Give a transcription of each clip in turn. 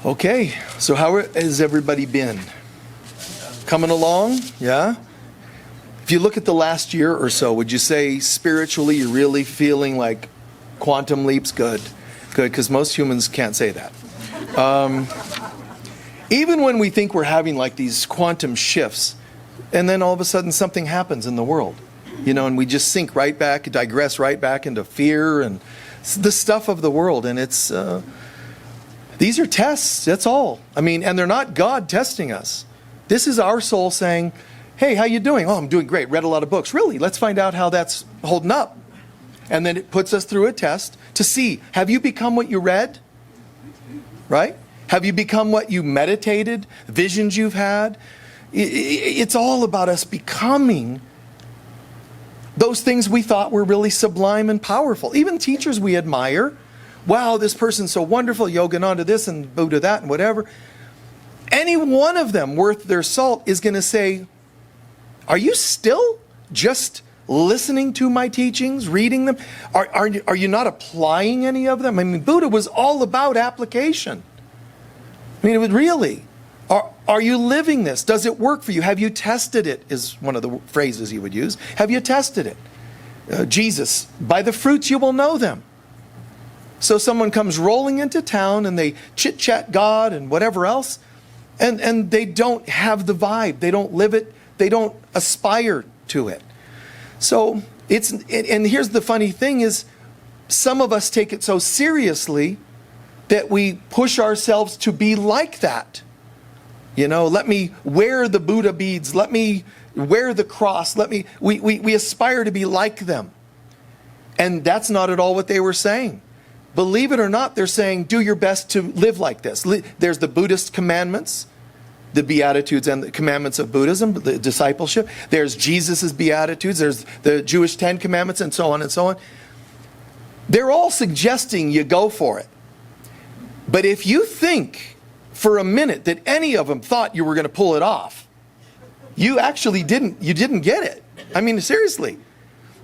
Okay, so how has everybody been? Coming along? Yeah? If you look at the last year or so, would you say spiritually you're really feeling like quantum leaps? Good, because most humans can't say that. Even when we think we're having like these quantum shifts, and then all of a sudden something happens in the world, and we just sink right back, digress right back into fear and the stuff of the world, and it's... These are tests, that's all. And they're not God testing us. This is our soul saying, hey, how you doing? Oh, I'm doing great. Read a lot of books. Really? Let's find out how that's holding up. And then it puts us through a test to see, have you become what you read? Right? Have you become what you meditated? Visions you've had? It's all about us becoming those things we thought were really sublime and powerful. Even teachers we admire. Wow, this person's so wonderful, Yogananda this and Buddha that and whatever. Any one of them worth their salt is going to say, are you still just listening to my teachings, reading them? Are you not applying any of them? Buddha was all about application. It was really. Are you living this? Does it work for you? Have you tested it, is one of the phrases he would use. Have you tested it? Jesus, by the fruits you will know them. So someone comes rolling into town and they chit-chat God and whatever else, and they don't have the vibe. They don't live it. They don't aspire to it. So and here's the funny thing is, some of us take it so seriously that we push ourselves to be like that. Let me wear the Buddha beads. Let me wear the cross. We aspire to be like them. And that's not at all what they were saying. Believe it or not, they're saying, do your best to live like this. There's the Buddhist commandments, the Beatitudes and the commandments of Buddhism, the discipleship. There's Jesus's Beatitudes. There's the Jewish 10 Commandments and so on and so on. They're all suggesting you go for it. But if you think for a minute that any of them thought you were going to pull it off, you actually didn't. You didn't get it. Seriously.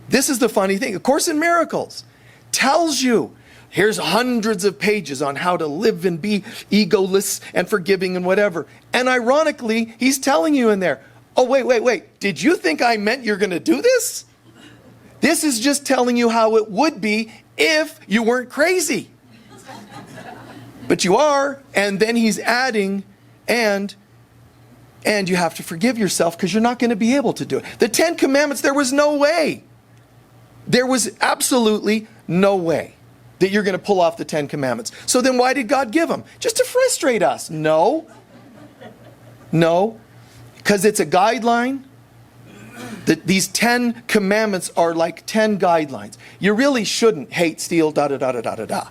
This is the funny thing. A Course in Miracles tells you, here's hundreds of pages on how to live and be egoless and forgiving and whatever. And ironically, he's telling you in there, oh, wait. Did you think I meant you're going to do this? This is just telling you how it would be if you weren't crazy. But you are. And then he's adding, and you have to forgive yourself because you're not going to be able to do it. The 10 Commandments, there was no way. There was absolutely no way that you're going to pull off the 10 Commandments. So then why did God give them? Just to frustrate us. No, because it's a guideline. These 10 Commandments are like 10 guidelines. You really shouldn't hate, steal, da-da-da-da-da-da-da.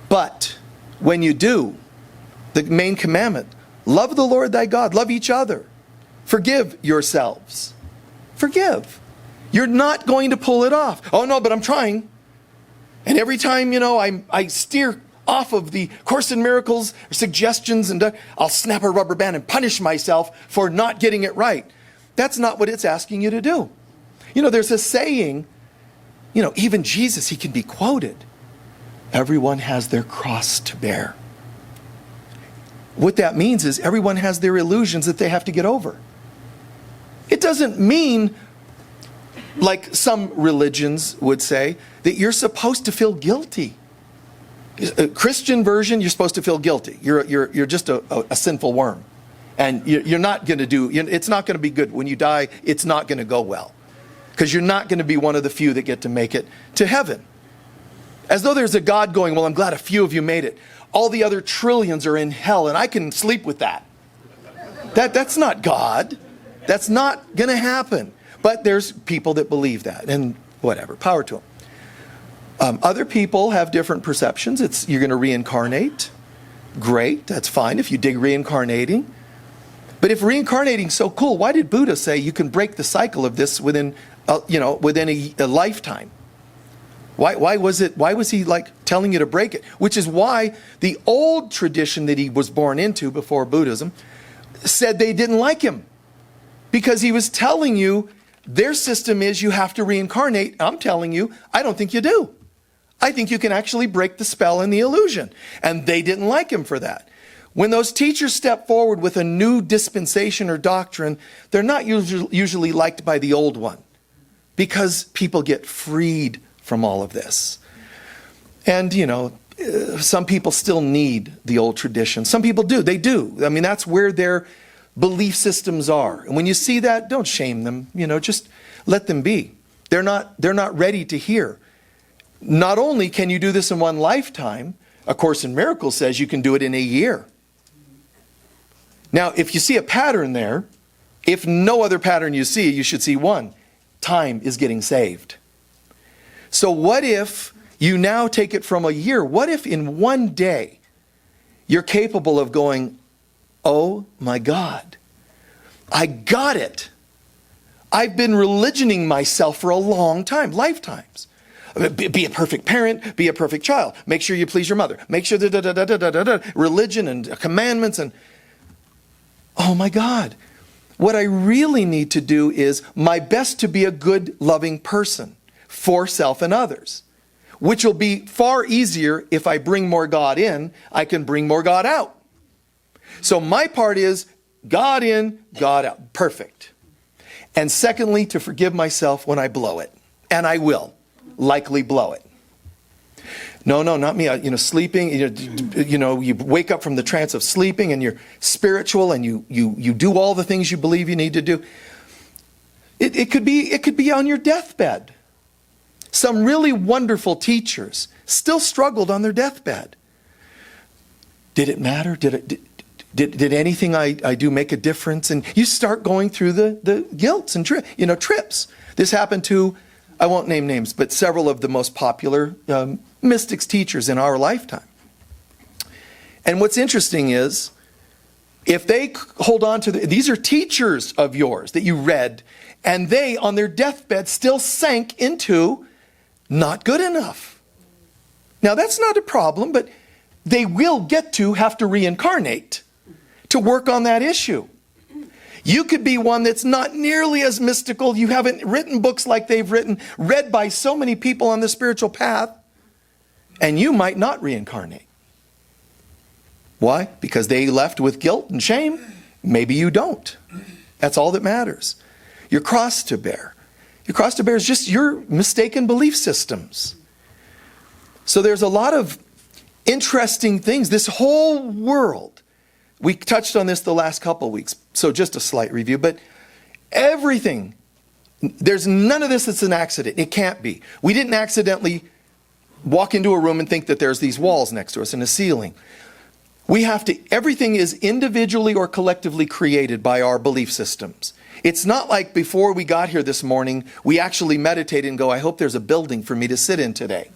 But when you do, the main commandment, love the Lord thy God, love each other, forgive yourselves. Forgive. You're not going to pull it off. Oh no, but I'm trying. And every time, I steer off of the Course in Miracles or suggestions, and I'll snap a rubber band and punish myself for not getting it right. That's not what it's asking you to do. There's a saying, even Jesus, he can be quoted. Everyone has their cross to bear. What that means is everyone has their illusions that they have to get over. It doesn't mean, like some religions would say, that you're supposed to feel guilty. A Christian version, you're supposed to feel guilty. You're just a sinful worm. And you're not going to do, it's not going to be good. When you die, it's not going to go well. Because you're not going to be one of the few that get to make it to heaven. As though there's a God going, well, I'm glad a few of you made it. All the other trillions are in hell, and I can sleep with that. That's not God. That's not going to happen. But there's people that believe that, and whatever, power to them. Other people have different perceptions. You're going to reincarnate. Great, that's fine if you dig reincarnating. But if reincarnating is so cool, why did Buddha say you can break the cycle of this within a lifetime? Why was he like telling you to break it? Which is why the old tradition that he was born into before Buddhism said they didn't like him. Because he was telling you their system is you have to reincarnate. I'm telling you, I don't think you do. I think you can actually break the spell and the illusion. And they didn't like him for that. When those teachers step forward with a new dispensation or doctrine, they're not usually liked by the old one, because people get freed from all of this. And, some people still need the old tradition. Some people do. They do. I mean, that's where their belief systems are. And when you see that, don't shame them. Just let them be. They're not ready to hear. Not only can you do this in one lifetime, A Course in Miracles says you can do it in a year. Now, if you see a pattern there, if no other pattern you see, you should see one. Time is getting saved. So what if you now take it from a year? What if in one day you're capable of going, oh my God, I got it. I've been religioning myself for a long time, lifetimes. Be a perfect parent, be a perfect child. Make sure you please your mother. Make sure religion and commandments and oh my God. What I really need to do is my best to be a good, loving person for self and others, which will be far easier if I bring more God in, I can bring more God out. So my part is God in, God out. Perfect. And secondly, to forgive myself when I blow it. And I will likely blow it. No, not me. Sleeping, you wake up from the trance of sleeping and you're spiritual and you do all the things you believe you need to do. It could be on your deathbed. Some really wonderful teachers still struggled on their deathbed. Did it matter? Did anything I do make a difference? And you start going through the guilts and trips. This happened to, I won't name names, but several of the most popular mystics teachers in our lifetime. And what's interesting is, if they hold on to these are teachers of yours that you read, and they on their deathbed still sank into not good enough. Now that's not a problem, but they will have to reincarnate to work on that issue. You could be one that's not nearly as mystical. You haven't written books like they've written, read by so many people on the spiritual path, and you might not reincarnate. Why? Because they left with guilt and shame. Maybe you don't. That's all that matters. Your cross to bear. Your cross to bear is just your mistaken belief systems. So there's a lot of interesting things. This whole world, we touched on this the last couple of weeks, so just a slight review, but everything, there's none of this that's an accident. It can't be. We didn't accidentally walk into a room and think that there's these walls next to us and a ceiling. Everything is individually or collectively created by our belief systems. It's not like before we got here this morning, we actually meditated and go, I hope there's a building for me to sit in today.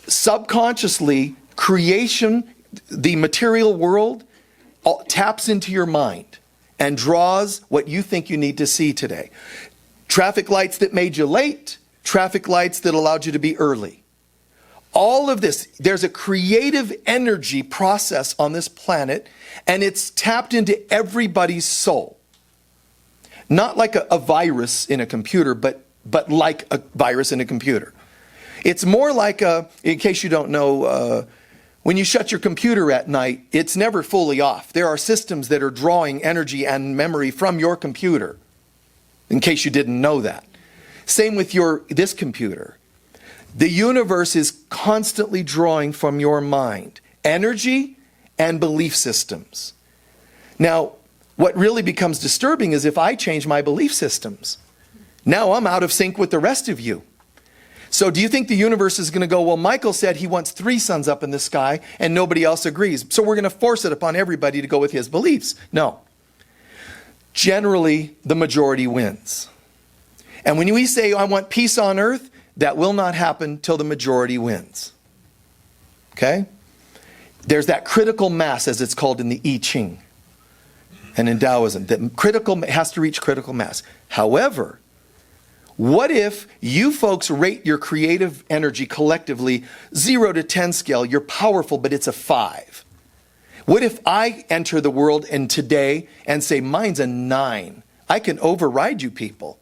Subconsciously, creation, the material world, taps into your mind and draws what you think you need to see today. Traffic lights that made you late, traffic lights that allowed you to be early. All of this, there's a creative energy process on this planet, and it's tapped into everybody's soul. Not like a virus in a computer, but like a virus in a computer. It's more like, in case you don't know, when you shut your computer at night, it's never fully off. There are systems that are drawing energy and memory from your computer, in case you didn't know that. Same with this computer. The universe is constantly drawing from your mind energy and belief systems. Now, what really becomes disturbing is if I change my belief systems. Now I'm out of sync with the rest of you. So do you think the universe is going to go, well, Michael said he wants 3 suns up in the sky and nobody else agrees, so we're going to force it upon everybody to go with his beliefs? No. Generally, the majority wins. And when we say, I want peace on earth, that will not happen till the majority wins. Okay? There's that critical mass, as it's called in the I Ching and in Taoism, that has to reach critical mass. However, what if you folks rate your creative energy collectively 0 to 10 scale? You're powerful, but it's a 5. What if I enter the world and today and say, mine's a 9? I can override you people.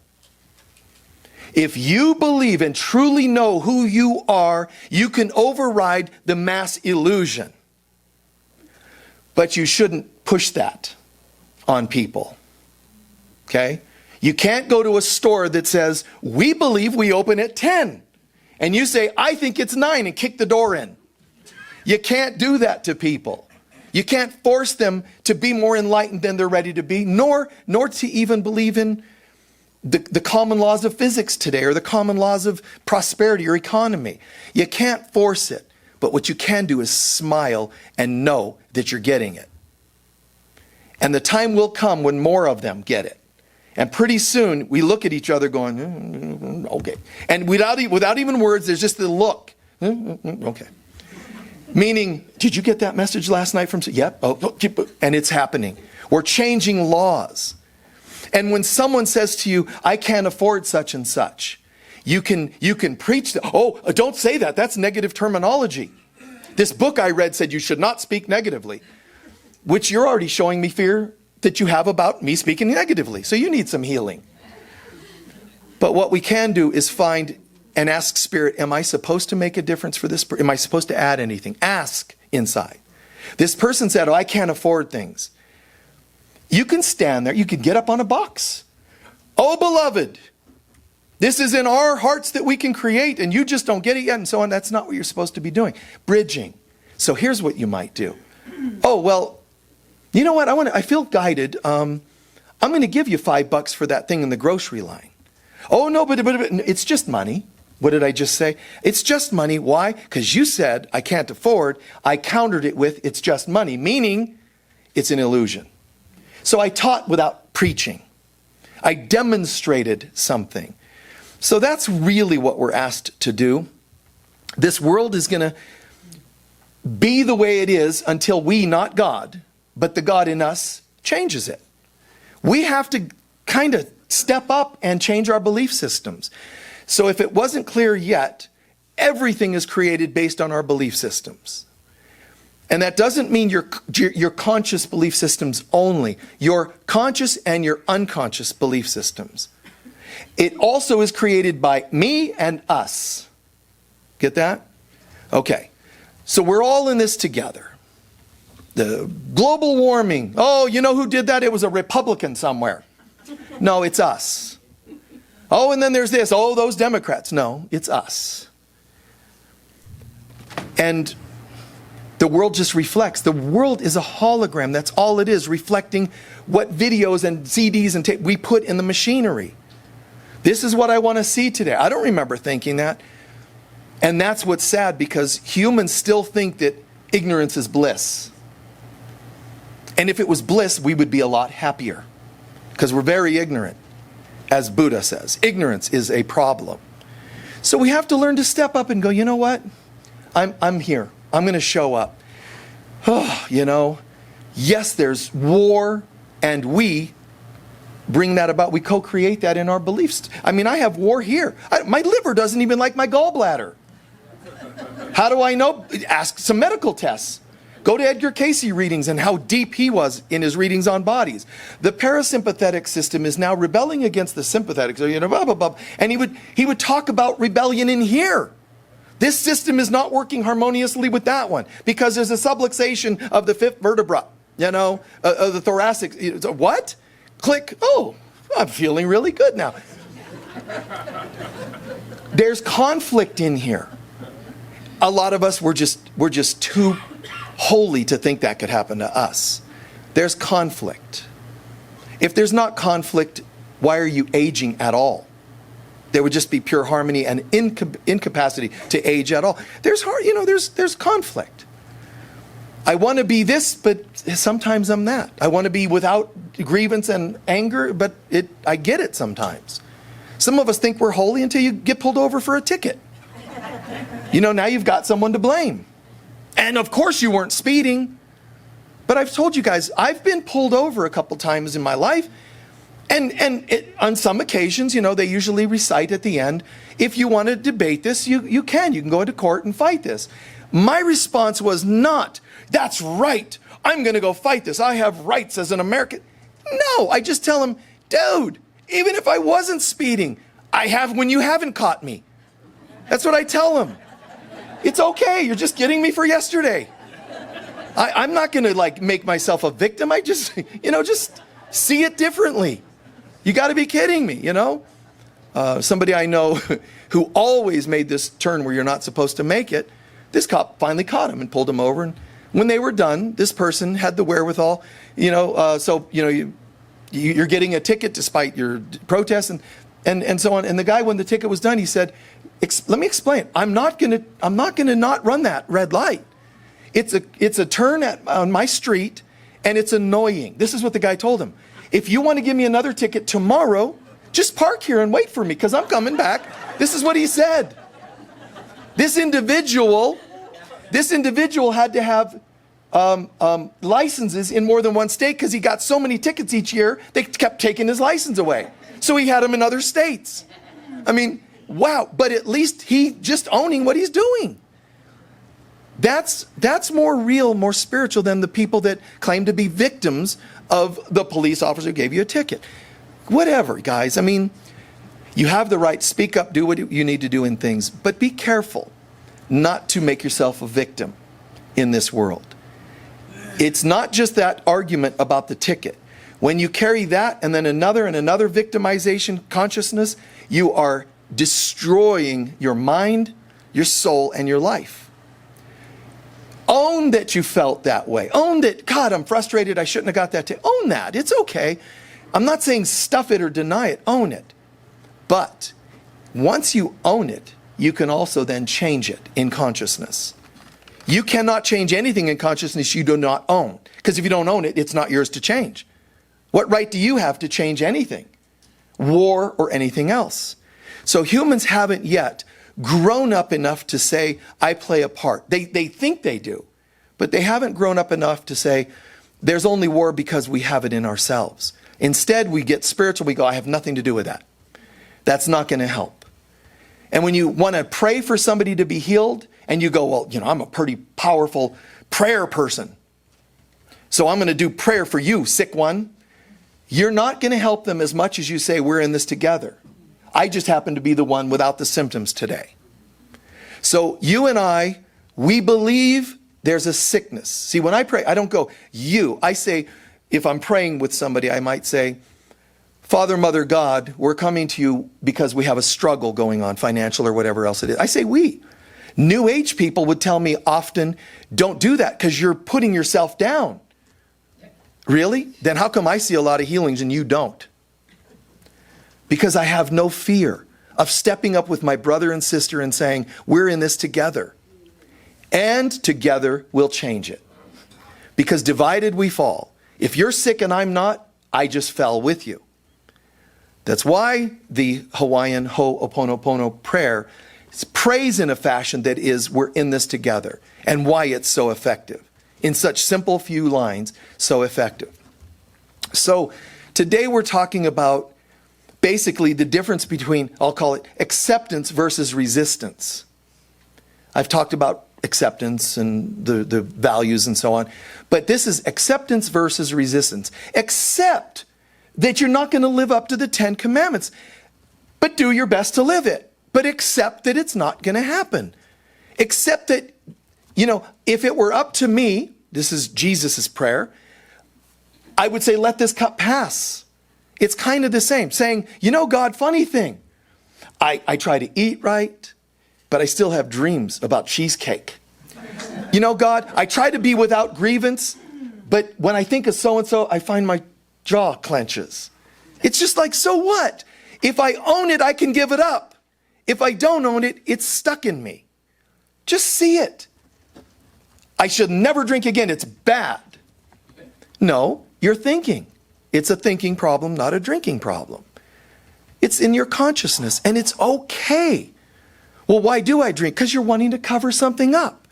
If you believe and truly know who you are, you can override the mass illusion. But you shouldn't push that on people. Okay? You can't go to a store that says, we believe we open at 10. And you say, I think it's 9, and kick the door in. You can't do that to people. You can't force them to be more enlightened than they're ready to be, nor to even believe in the common laws of physics today, or the common laws of prosperity or economy. You can't force it. But what you can do is smile and know that you're getting it. And the time will come when more of them get it. And pretty soon we look at each other going, okay. And without even words, there's just the look. Okay. Meaning, did you get that message last night from? Yep. And it's happening. We're changing laws. And when someone says to you, I can't afford such and such, you can preach, don't say that. That's negative terminology. This book I read said you should not speak negatively, which you're already showing me fear that you have about me speaking negatively. So you need some healing. But what we can do is find and ask Spirit, am I supposed to make a difference for this person? Am I supposed to add anything? Ask inside. This person said, I can't afford things. You can stand there. You can get up on a box. Oh, beloved, this is in our hearts that we can create, and you just don't get it yet, and so on. That's not what you're supposed to be doing. Bridging. So here's what you might do. Oh, well, you know what? I feel guided. I'm going to give you $5 for that thing in the grocery line. Oh, no, but it's just money. What did I just say? It's just money. Why? Because you said I can't afford. I countered it with it's just money, meaning it's an illusion. So I taught without preaching. I demonstrated something. So that's really what we're asked to do. This world is going to be the way it is until we, not God, but the God in us, changes it. We have to kind of step up and change our belief systems. So if it wasn't clear yet, everything is created based on our belief systems. And that doesn't mean your conscious belief systems only. Your conscious and your unconscious belief systems. It also is created by me and us. Get that? Okay. So we're all in this together. The global warming. Oh, you know who did that? It was a Republican somewhere. No, it's us. Oh, and then there's this. Oh, those Democrats. No, it's us. And the world just reflects. The world is a hologram. That's all it is, reflecting what videos and CDs and tape we put in the machinery. This is what I want to see today. I don't remember thinking that. And that's what's sad, because humans still think that ignorance is bliss. And if it was bliss, we would be a lot happier, because we're very ignorant, as Buddha says. Ignorance is a problem. So we have to learn to step up and go, you know what? I'm here. I'm going to show up. Oh, you know, yes, there's war, and we bring that about. We co-create that in our beliefs. I mean, I have war here. My liver doesn't even like my gallbladder. How do I know? Ask some medical tests. Go to Edgar Cayce readings and how deep he was in his readings on bodies. The parasympathetic system is now rebelling against the sympathetic. So, you know, blah, blah, blah. And he would talk about rebellion in here. This system is not working harmoniously with that one, because there's a subluxation of the fifth vertebra, you know, of the thoracic. What? Click. Oh, I'm feeling really good now. There's conflict in here. A lot of us, we're just too holy to think that could happen to us. There's conflict. If there's not conflict, why are you aging at all? There would just be pure harmony and incapacity to age at all. There's conflict. I want to be this, but sometimes I'm that. I want to be without grievance and anger, but I get it sometimes. Some of us think we're holy until you get pulled over for a ticket. You know, now you've got someone to blame. And of course you weren't speeding. But I've told you guys, I've been pulled over a couple times in my life. And on some occasions, you know, they usually recite at the end, if you want to debate this, you can. You can go into court and fight this. My response was not, that's right, I'm going to go fight this. I have rights as an American. No, I just tell them, dude, even if I wasn't speeding, I have when you haven't caught me. That's what I tell them. It's okay. You're just getting me for yesterday. I'm not going to like make myself a victim. I just, just see it differently. You got to be kidding me, Somebody I know who always made this turn where you're not supposed to make it, this cop finally caught him and pulled him over. And when they were done, this person had the wherewithal, you're getting a ticket despite your protest and so on. And the guy, when the ticket was done, he said, let me explain. I'm not gonna not run that red light. It's a turn on my street, and it's annoying. This is what the guy told him. If you want to give me another ticket tomorrow, just park here and wait for me because I'm coming back. This is what he said. This individual had to have licenses in more than one state because he got so many tickets each year, they kept taking his license away. So he had them in other states. I mean, wow. But at least he just owning what he's doing. That's more real, more spiritual than the people that claim to be victims of the police officer who gave you a ticket. Whatever, guys. I mean, you have the right to speak up, do what you need to do in things, but be careful not to make yourself a victim in this world. It's not just that argument about the ticket. When you carry that and then another victimization consciousness, you are destroying your mind, your soul, and your life. Own that you felt that way. Own that, God, I'm frustrated, I shouldn't have got that ticket. Own that. It's okay. I'm not saying stuff it or deny it. Own it. But once you own it, you can also then change it in consciousness. You cannot change anything in consciousness you do not own. Because if you don't own it, it's not yours to change. What right do you have to change anything? War or anything else? So humans haven't yet grown up enough to say, I play a part. They think they do. But they haven't grown up enough to say, there's only war because we have it in ourselves. Instead, we get spiritual. We go, I have nothing to do with that. That's not going to help. And when you want to pray for somebody to be healed, and you go, well, I'm a pretty powerful prayer person, so I'm going to do prayer for you, sick one. You're not going to help them as much as you say, we're in this together. I just happen to be the one without the symptoms today. So you and I, we believe there's a sickness. See, when I pray, I don't go, you. I say, if I'm praying with somebody, I might say, Father, Mother, God, we're coming to you because we have a struggle going on, financial or whatever else it is. I say we. New Age people would tell me often, don't do that because you're putting yourself down. Really? Then how come I see a lot of healings and you don't? Because I have no fear of stepping up with my brother and sister and saying, we're in this together. And together we'll change it. Because divided we fall. If you're sick and I'm not, I just fell with you. That's why the Hawaiian Ho'oponopono prayer prays in a fashion that is, we're in this together. And why it's so effective. In such simple few lines, so effective. So today we're talking about basically the difference between, I'll call it acceptance versus resistance. I've talked about acceptance and the values and so on. But this is acceptance versus resistance. Accept that you're not going to live up to the 10 commandments, but do your best to live it. But accept that it's not going to happen. Accept that, if it were up to me, this is Jesus' prayer, I would say, let this cup pass. It's kind of the same. Saying, God, funny thing. I try to eat right, but I still have dreams about cheesecake. God, I try to be without grievance, but when I think of so-and-so, I find my jaw clenches. It's just like, so what? If I own it, I can give it up. If I don't own it, it's stuck in me. Just see it. I should never drink again. It's bad. No, you're thinking. It's a thinking problem, not a drinking problem. It's in your consciousness, and it's okay. Well, why do I drink? Because you're wanting to cover something up.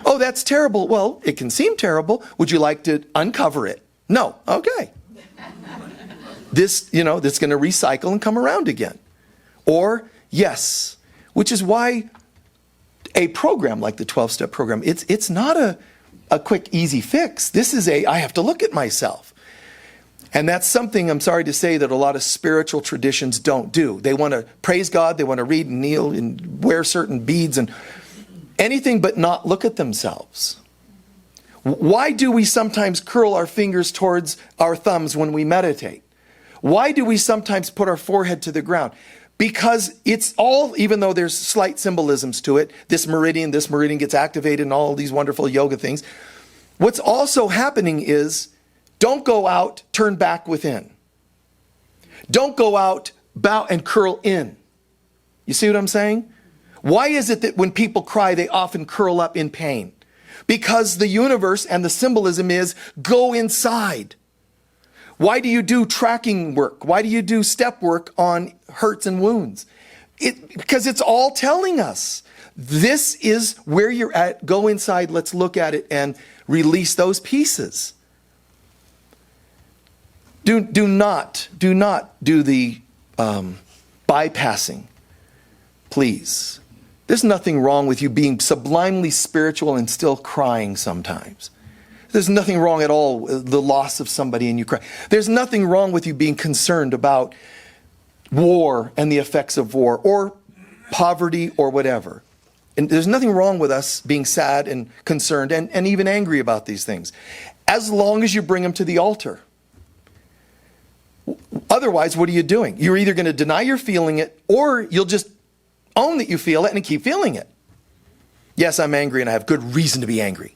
Oh, that's terrible. Well, it can seem terrible. Would you like to uncover it? No. Okay. This, this is going to recycle and come around again. Or, yes, which is why a program like the 12-step program, it's not a quick, easy fix. This is I have to look at myself. And that's something, I'm sorry to say, that a lot of spiritual traditions don't do. They want to praise God, they want to read and kneel and wear certain beads and anything but not look at themselves. Why do we sometimes curl our fingers towards our thumbs when we meditate? Why do we sometimes put our forehead to the ground? Because it's all, even though there's slight symbolisms to it, this meridian gets activated and all these wonderful yoga things. What's also happening is, don't go out, turn back within. Don't go out, bow and curl in. You see what I'm saying? Why is it that when people cry, they often curl up in pain? Because the universe and the symbolism is, go inside. Why do you do tracking work? Why do you do step work on hurts and wounds? Because it's all telling us, this is where you're at. Go inside, let's look at it and release those pieces. Do not do the bypassing, please. There's nothing wrong with you being sublimely spiritual and still crying sometimes. There's nothing wrong at all with the loss of somebody and you cry. There's nothing wrong with you being concerned about war and the effects of war or poverty or whatever. And there's nothing wrong with us being sad and concerned and even angry about these things, as long as you bring them to the altar. Otherwise, what are you doing? You're either going to deny you're feeling it, or you'll just own that you feel it and keep feeling it. Yes, I'm angry and I have good reason to be angry.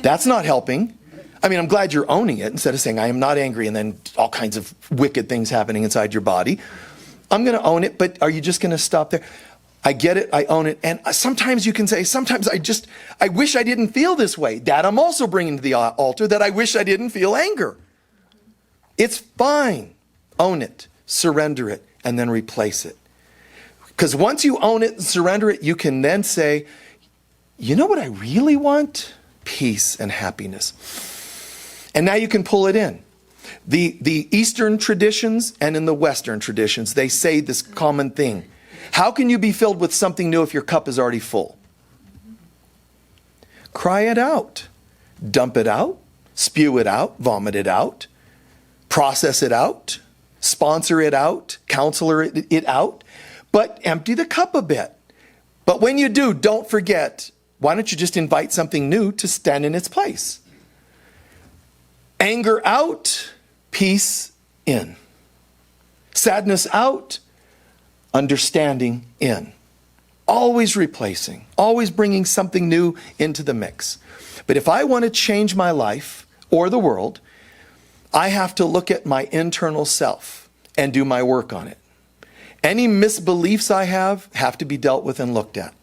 That's not helping. I mean, I'm glad you're owning it instead of saying I am not angry and then all kinds of wicked things happening inside your body. I'm going to own it, but are you just going to stop there? I get it, I own it. And sometimes you can say, sometimes I wish I didn't feel this way. That I'm also bringing to the altar, that I wish I didn't feel anger. It's fine. Own it, surrender it, and then replace it. Because once you own it and surrender it, you can then say, you know what I really want? Peace and happiness. And now you can pull it in. The Eastern traditions and in the Western traditions, they say this common thing. How can you be filled with something new if your cup is already full? Cry it out. Dump it out. Spew it out. Vomit it out. Process it out. Sponsor it out. Counselor it out. But empty the cup a bit. But when you do, don't forget, why don't you just invite something new to stand in its place? Anger out, peace in. Sadness out, understanding in. Always replacing, always bringing something new into the mix. But if I want to change my life or the world, I have to look at my internal self and do my work on it. Any misbeliefs I have to be dealt with and looked at.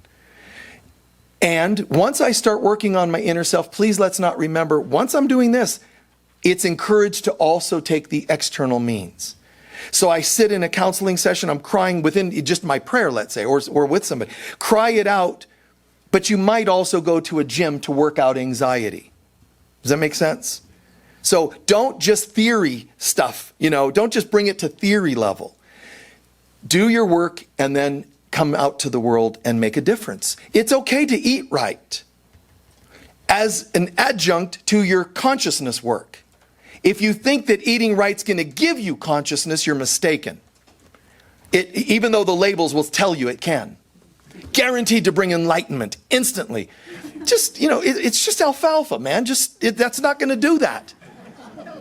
And once I start working on my inner self, please let's not remember, once I'm doing this, it's encouraged to also take the external means. So I sit in a counseling session, I'm crying within just my prayer, let's say, or with somebody. Cry it out, but you might also go to a gym to work out anxiety. Does that make sense? So don't just theory stuff, don't just bring it to theory level. Do your work and then come out to the world and make a difference. It's okay to eat right as an adjunct to your consciousness work. If you think that eating right's going to give you consciousness, you're mistaken. Even though the labels will tell you it can. Guaranteed to bring enlightenment instantly. Just, it's just alfalfa, man. That's not going to do that.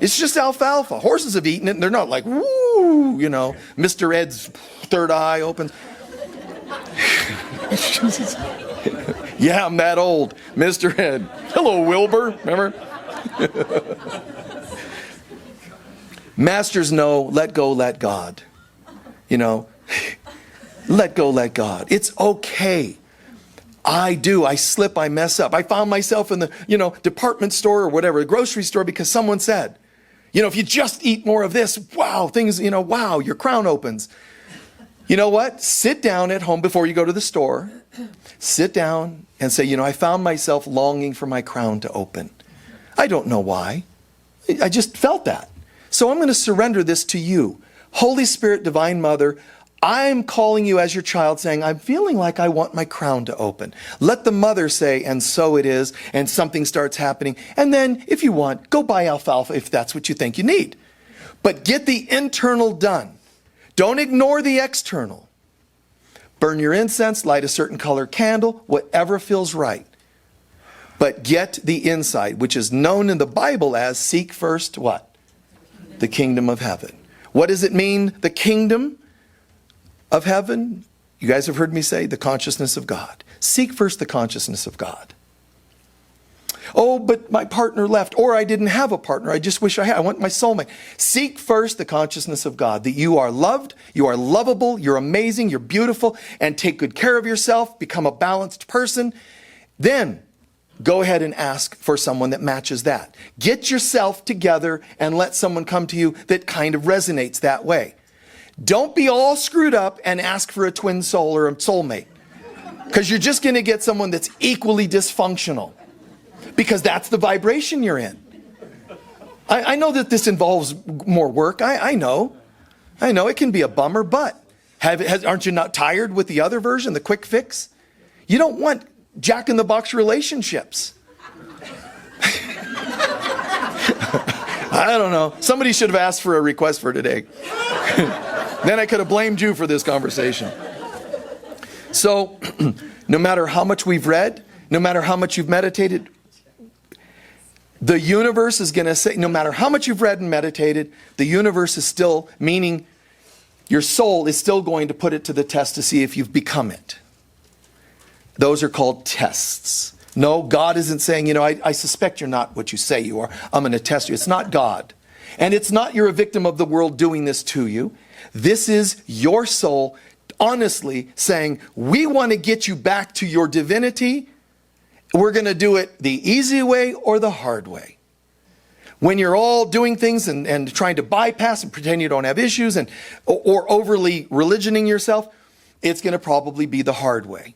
It's just alfalfa. Horses have eaten it and they're not like, woo, Mr. Ed's third eye opens. Yeah, I'm that old. Mr. Ed. Hello, Wilbur. Remember? Masters know, let go, let God. Let go, let God. It's okay. I slip, I mess up. I found myself in the, department store or whatever, the grocery store because someone said, if you just eat more of this, wow, wow, your crown opens. You know what? Sit down at home before you go to the store. Sit down and say, I found myself longing for my crown to open. I don't know why. I just felt that. So I'm going to surrender this to you. Holy Spirit, Divine Mother, I'm calling you as your child saying, I'm feeling like I want my crown to open. Let the mother say, and so it is, and something starts happening. And then, if you want, go buy alfalfa if that's what you think you need. But get the internal done. Don't ignore the external. Burn your incense, light a certain color candle, whatever feels right. But get the inside, which is known in the Bible as seek first what? The kingdom of heaven. What does it mean, the kingdom of heaven? You guys have heard me say the consciousness of God. Seek first the consciousness of God. Oh, but my partner left, or I didn't have a partner. I just wish I had. I want my soulmate. Seek first the consciousness of God, that you are loved, you are lovable, you're amazing, you're beautiful, and take good care of yourself, become a balanced person. Then go ahead and ask for someone that matches that. Get yourself together and let someone come to you that kind of resonates that way. Don't be all screwed up and ask for a twin soul or a soulmate, because you're just going to get someone that's equally dysfunctional. Because that's the vibration you're in. I know that this involves more work. I know it can be a bummer, but aren't you not tired with the other version, the quick fix? You don't want jack-in-the-box relationships. I don't know. Somebody should have asked for a request for today. Then I could have blamed you for this conversation. So, no matter how much we've read, no matter how much you've meditated, the universe is going to say, no matter how much you've read and meditated, the universe is still, meaning your soul is still going to put it to the test to see if you've become it. Those are called tests. No, God isn't saying, I suspect you're not what you say you are. I'm going to test you. It's not God. And it's not you're a victim of the world doing this to you. This is your soul honestly saying, we want to get you back to your divinity. We're going to do it the easy way or the hard way. When you're all doing things and trying to bypass and pretend you don't have issues or overly religioning yourself, it's going to probably be the hard way.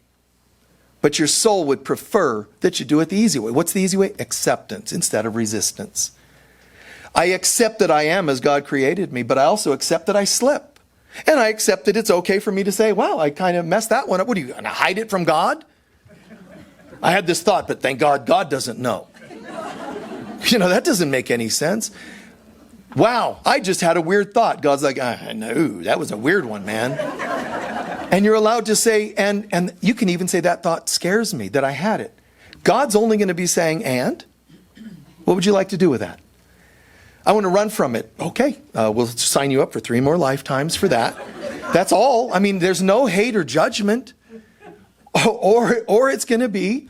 But your soul would prefer that you do it the easy way. What's the easy way? Acceptance instead of resistance. I accept that I am as God created me, but I also accept that I slip. And I accept that it's okay for me to say, wow, I kind of messed that one up. What are you going to hide it from God? I had this thought, but thank God, God doesn't know. That doesn't make any sense. Wow, I just had a weird thought. God's like, I know, that was a weird one, man. And you're allowed to say, and you can even say that thought scares me, that I had it. God's only going to be saying, and? What would you like to do with that? I want to run from it. Okay, we'll sign you up for 3 more lifetimes for that. That's all. I mean, there's no hate or judgment. Or it's going to be,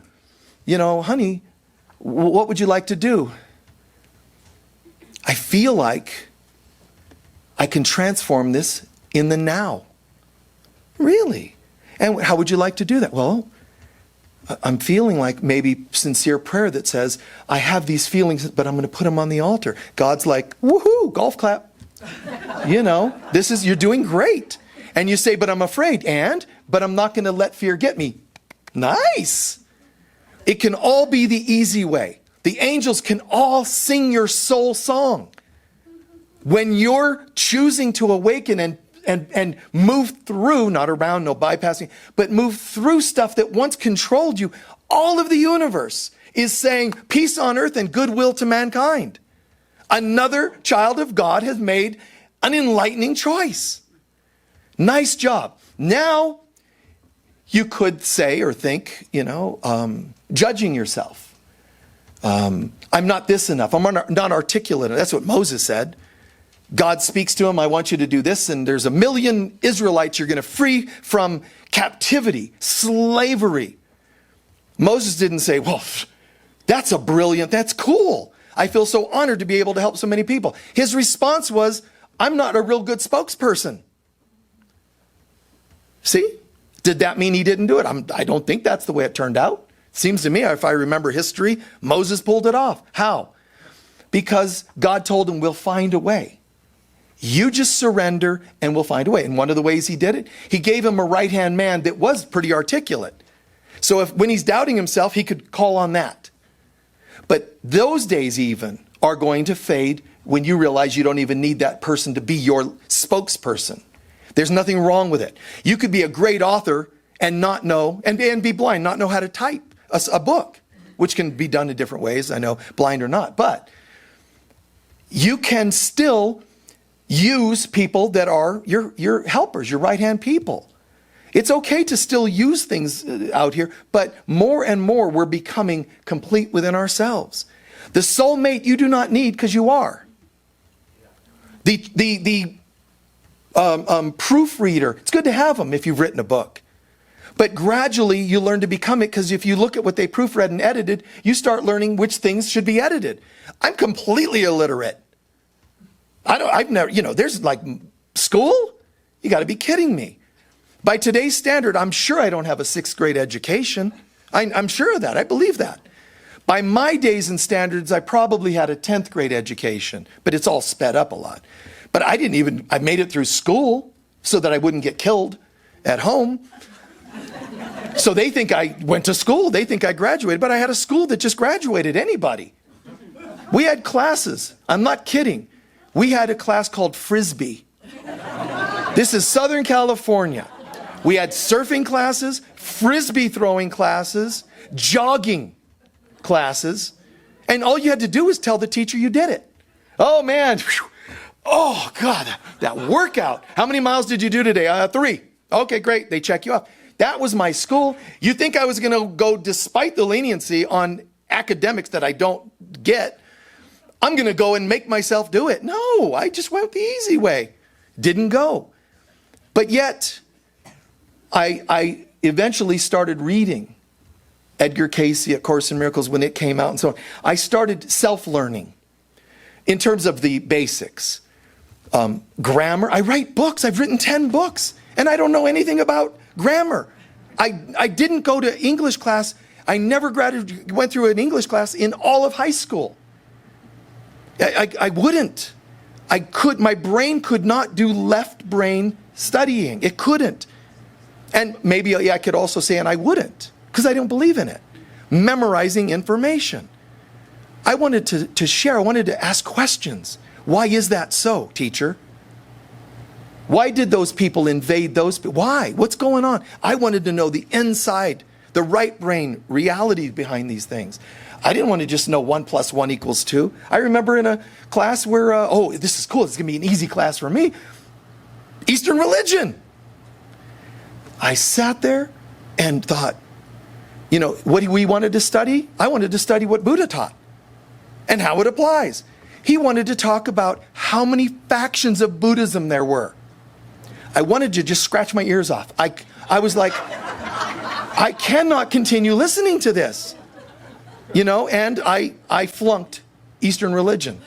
honey, what would you like to do? I feel like I can transform this in the now. Really? And how would you like to do that? Well, I'm feeling like maybe sincere prayer that says, I have these feelings, but I'm going to put them on the altar. God's like, woohoo, golf clap. You're doing great. And you say, but I'm afraid, but I'm not going to let fear get me. Nice. It can all be the easy way. The angels can all sing your soul song. When you're choosing to awaken and move through, not around, no bypassing, but move through stuff that once controlled you, all of the universe is saying peace on earth and goodwill to mankind. Another child of God has made an enlightening choice. Nice job. Now, you could say or think, judging yourself. I'm not this enough. I'm not articulate. That's what Moses said. God speaks to him, I want you to do this, and there's 1 million Israelites you're going to free from captivity, slavery. Moses didn't say, well, that's cool. I feel so honored to be able to help so many people. His response was, I'm not a real good spokesperson. See? Did that mean he didn't do it? I don't think that's the way it turned out. Seems to me, if I remember history, Moses pulled it off. How? Because God told him, we'll find a way. You just surrender and we'll find a way. And one of the ways he did it, he gave him a right-hand man that was pretty articulate. So when he's doubting himself, he could call on that. But those days even are going to fade when you realize you don't even need that person to be your spokesperson. There's nothing wrong with it. You could be a great author and not know, and be blind, not know how to type a book, which can be done in different ways, I know, blind or not. But you can still use people that are your helpers, your right-hand people. It's okay to still use things out here, but more and more we're becoming complete within ourselves. The soulmate you do not need because you are. The proofreader, it's good to have them if you've written a book. But gradually you learn to become it, because if you look at what they proofread and edited, you start learning which things should be edited. I'm completely illiterate. I've never, there's like school? You got to be kidding me. By today's standard, I'm sure I don't have a 6th grade education. I'm sure of that. I believe that. By my days and standards, I probably had a 10th grade education, but it's all sped up a lot. But I made it through school so that I wouldn't get killed at home. So they think I went to school. They think I graduated, but I had a school that just graduated anybody. We had classes. I'm not kidding. We had a class called Frisbee. This is Southern California. We had surfing classes, Frisbee throwing classes, jogging classes, and all you had to do was tell the teacher you did it. Oh man, oh God, that workout. How many miles did you do today? 3. Okay, great. They check you off. That was my school. You think I was going to go, despite the leniency on academics that I don't get, I'm going to go and make myself do it. No, I just went the easy way. Didn't go. But yet, I eventually started reading Edgar Cayce, A Course in Miracles, when it came out and so on. I started self-learning in terms of the basics. Grammar. I write books. I've written 10 books, and I don't know anything about grammar. I didn't go to English class. I never went through an English class in all of high school. I wouldn't. My brain could not do left brain studying. It couldn't. And maybe I could also say, and I wouldn't, because I don't believe in it. Memorizing information. I wanted to share. I wanted to ask questions. Why is that so, teacher? Why did those people invade those people? Why? What's going on? I wanted to know the inside, the right brain reality behind these things. I didn't want to just know 1 + 1 = 2. I remember in a class where, this is cool. This is going to be an easy class for me. Eastern religion. I sat there and thought, what we wanted to study? I wanted to study what Buddha taught and how it applies. He wanted to talk about how many factions of Buddhism there were. I wanted to just scratch my ears off. I was like, I cannot continue listening to this. And I flunked Eastern religion.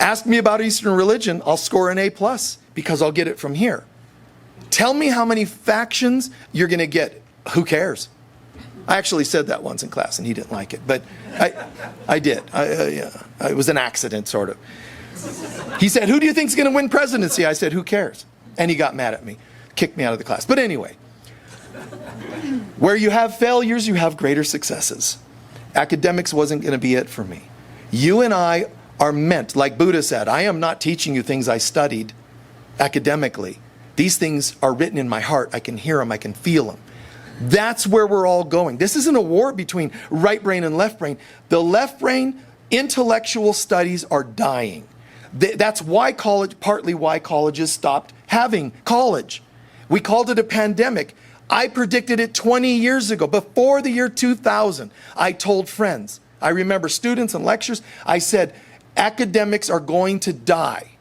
Ask me about Eastern religion, I'll score an A+, because I'll get it from here. Tell me how many factions you're going to get. Who cares? I actually said that once in class, and he didn't like it, but I did. It was an accident, sort of. He said, who do you think is going to win presidency? I said, who cares? And he got mad at me, kicked me out of the class. But anyway, where you have failures, you have greater successes. Academics wasn't going to be it for me. You and I are meant, like Buddha said, I am not teaching you things I studied academically. These things are written in my heart. I can hear them. I can feel them. That's where we're all going. This isn't a war between right brain and left brain. The left brain intellectual studies are dying. That's why partly why colleges stopped having college. We called it a pandemic. I predicted it 20 years ago. Before the year 2000, I told friends, I remember students and lectures, I said, academics are going to die.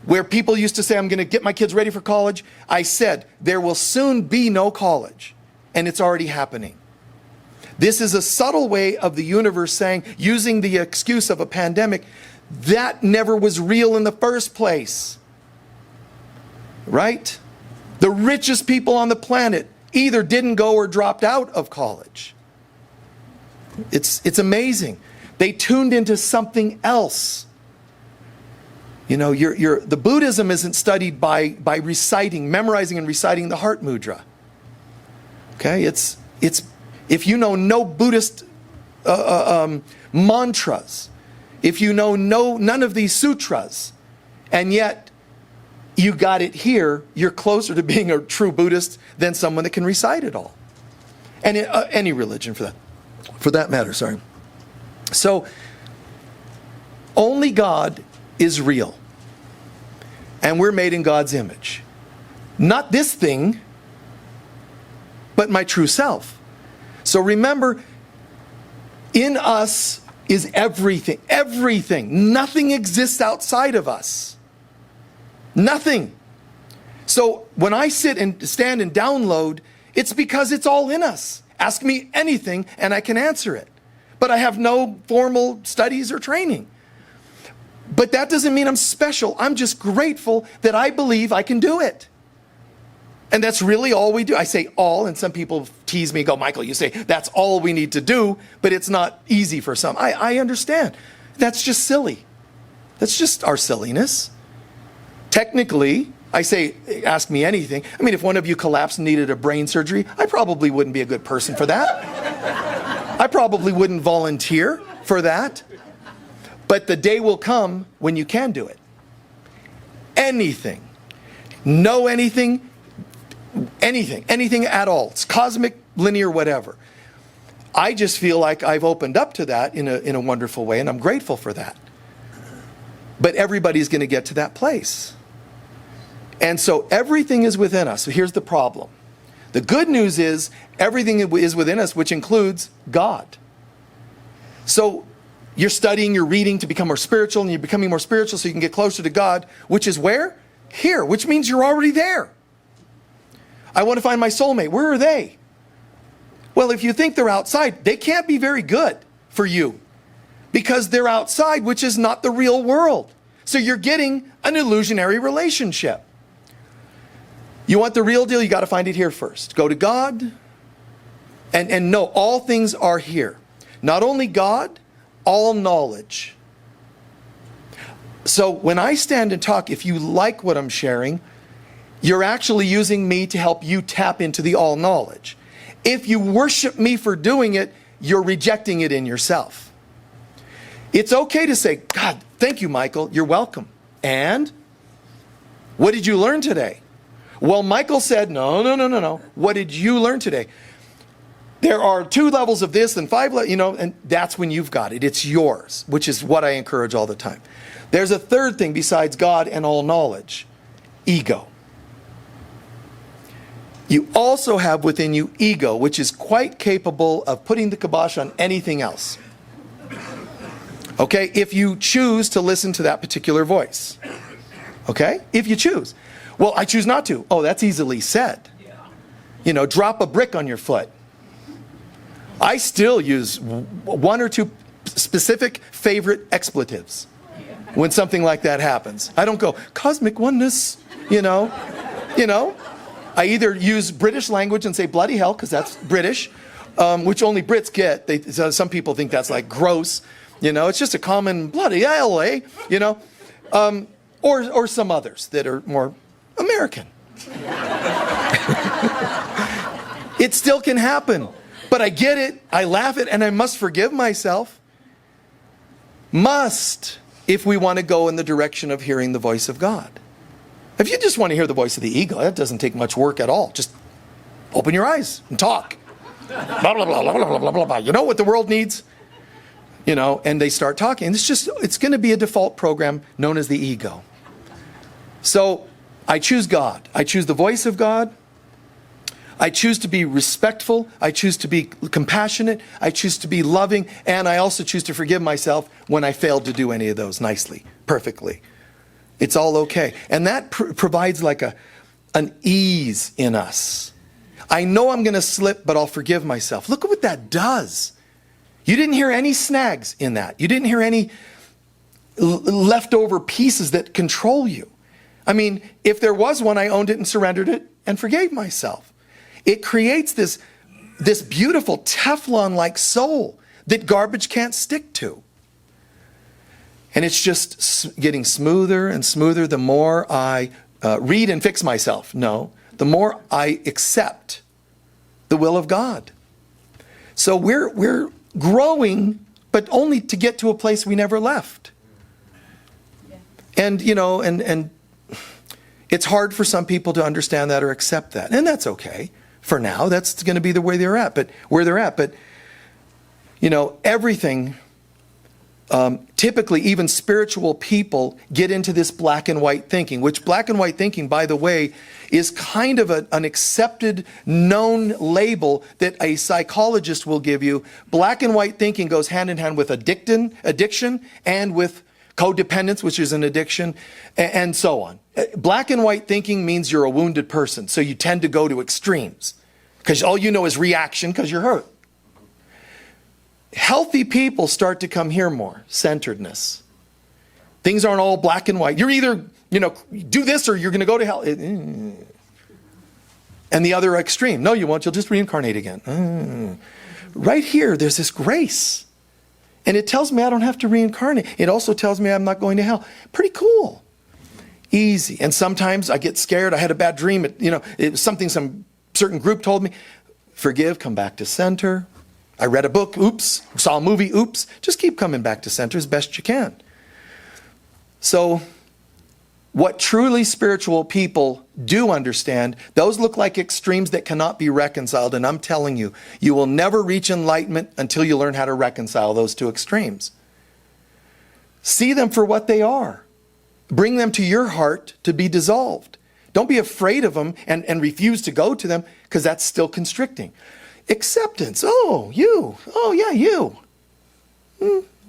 Where people used to say, I'm going to get my kids ready for college, I said, there will soon be no college. And it's already happening. This is a subtle way of the universe saying, using the excuse of a pandemic, that never was real in the first place. Right? The richest people on the planet either didn't go or dropped out of college. It's amazing. They tuned into something else. The Buddhism isn't studied by memorizing and reciting the heart mudra. Okay, it's if you know no Buddhist mantras, if you know none of these sutras, and yet you got it here, you're closer to being a true Buddhist than someone that can recite it all. And any religion for that matter, sorry. So, only God is real. And we're made in God's image. Not this thing, but my true self. So remember, in us is everything. Everything. Nothing exists outside of us. Nothing. So when I sit and stand and download, it's because it's all in us. Ask me anything and I can answer it. But I have no formal studies or training. But that doesn't mean I'm special. I'm just grateful that I believe I can do it. And that's really all we do. I say all, and some people tease me and go, Michael, you say that's all we need to do, but it's not easy for some. I understand. That's just silly. That's just our silliness. Technically, I say, ask me anything. I mean, if one of you collapsed and needed a brain surgery, I probably wouldn't be a good person for that. I probably wouldn't volunteer for that. But the day will come when you can do it. Anything. Know anything. Anything at all. It's cosmic, linear, whatever. I just feel like I've opened up to that in a wonderful way, and I'm grateful for that. But everybody's going to get to that place. And so everything is within us. So here's the problem. The good news is everything is within us, which includes God. So you're studying, you're reading to become more spiritual, and you're becoming more spiritual so you can get closer to God, which is where? Here, which means you're already there. I want to find my soulmate. Where are they? Well, if you think they're outside, they can't be very good for you because they're outside, which is not the real world. So you're getting an illusionary relationship. You want the real deal, you got to find it here first. Go to God and know all things are here. Not only God, all knowledge. So when I stand and talk, if you like what I'm sharing, you're actually using me to help you tap into the all knowledge. If you worship me for doing it, you're rejecting it in yourself. It's okay to say, God, thank you, Michael. You're welcome. And what did you learn today? Well, Michael said, no. What did you learn today? There are 2 levels of this and 5 levels, and that's when you've got it. It's yours, which is what I encourage all the time. There's a third thing besides God and all knowledge. Ego. You also have within you ego, which is quite capable of putting the kibosh on anything else. Okay? If you choose to listen to that particular voice. Okay? If you choose. Well, I choose not to. Oh, that's easily said. Drop a brick on your foot. I still use 1 or 2 specific favorite expletives when something like that happens. I don't go, cosmic oneness, I either use British language and say bloody hell, because that's British, which only Brits get. Some people think that's like gross. It's just a common bloody hell, eh? Or some others that are more American. It still can happen. But I get it, I laugh it, and I must forgive myself. Must, if we want to go in the direction of hearing the voice of God. If you just want to hear the voice of the ego, that doesn't take much work at all. Just open your eyes and talk. Blah, blah, blah, blah, blah, blah, blah, blah. You know what the world needs? And they start talking. It's going to be a default program known as the ego. So I choose God. I choose the voice of God. I choose to be respectful. I choose to be compassionate. I choose to be loving. And I also choose to forgive myself when I failed to do any of those nicely, perfectly. It's all okay. And that provides like an ease in us. I know I'm going to slip, but I'll forgive myself. Look at what that does. You didn't hear any snags in that. You didn't hear any leftover pieces that control you. I mean, if there was one, I owned it and surrendered it and forgave myself. It creates this beautiful Teflon-like soul that garbage can't stick to. And it's just getting smoother and smoother the more I read and fix myself. No, the more I accept the will of God. So we're growing, but only to get to a place we never left. And, and it's hard for some people to understand that or accept that. And that's okay. For now, that's going to be the way they're at. But where they're at. But, everything typically even spiritual people get into this black and white thinking, which black and white thinking, by the way, is kind of an accepted, known label that a psychologist will give you. Black and white thinking goes hand in hand with addiction and with codependence, which is an addiction, and so on. Black and white thinking means you're a wounded person, so you tend to go to extremes because all you know is reaction because you're hurt. Healthy people start to come here more, centeredness. Things aren't all black and white. You're either, do this or you're going to go to hell. And the other extreme, no, you won't. You'll just reincarnate again. Right here, there's this grace. And it tells me I don't have to reincarnate. It also tells me I'm not going to hell. Pretty cool. Easy. And sometimes I get scared. I had a bad dream. It was something some certain group told me. Forgive, come back to center. I read a book, oops. Saw a movie, oops. Just keep coming back to center as best you can. So, what truly spiritual people do understand, those look like extremes that cannot be reconciled. And I'm telling you, you will never reach enlightenment until you learn how to reconcile those two extremes. See them for what they are. Bring them to your heart to be dissolved. Don't be afraid of them and refuse to go to them, because that's still constricting. Acceptance. Oh, you. Oh, yeah, you.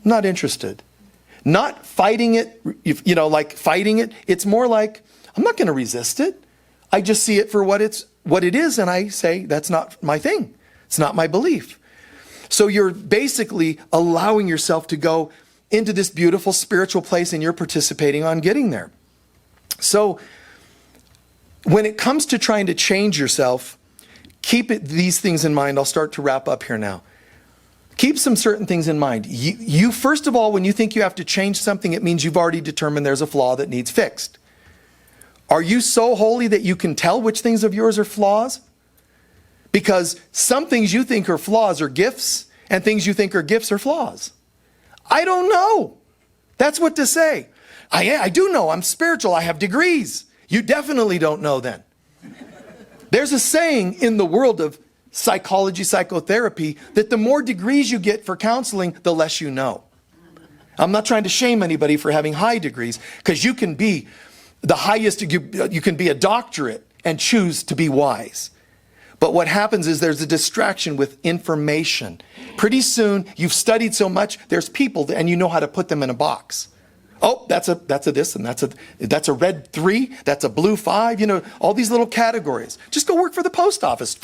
Not interested. Not fighting it, like fighting it. It's more like, I'm not going to resist it. I just see it for what it is, and I say, that's not my thing. It's not my belief. So you're basically allowing yourself to go into this beautiful spiritual place, and you're participating on getting there. So when it comes to trying to change yourself, keep these things in mind. I'll start to wrap up here now. Keep some certain things in mind. You first of all, when you think you have to change something, it means you've already determined there's a flaw that needs fixed. Are you so holy that you can tell which things of yours are flaws? Because some things you think are flaws are gifts, and things you think are gifts are flaws. I don't know. That's what to say. I do know. I'm spiritual. I have degrees. You definitely don't know then. There's a saying in the world of psychology, psychotherapy, that the more degrees you get for counseling, the less you know. I'm not trying to shame anybody for having high degrees, because you can be the highest, you can be a doctorate and choose to be wise. But what happens is there's a distraction with information. Pretty soon, you've studied so much, there's people, and you know how to put them in a box. Oh, that's a this, and that's a red 3, that's a blue 5, all these little categories. Just go work for the post office.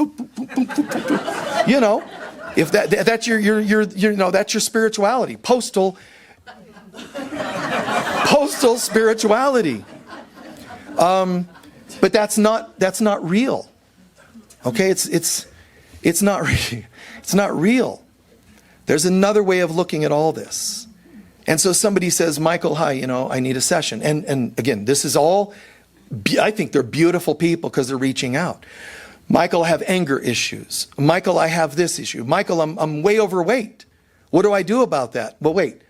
If that's your that's your spirituality. Postal spirituality. But that's not real. Okay, it's not real. There's another way of looking at all this. And so somebody says, Michael, hi, I need a session. And again, this is all, I think they're beautiful people because they're reaching out. Michael, I have anger issues. Michael, I have this issue. Michael, I'm way overweight. What do I do about that? Well, wait,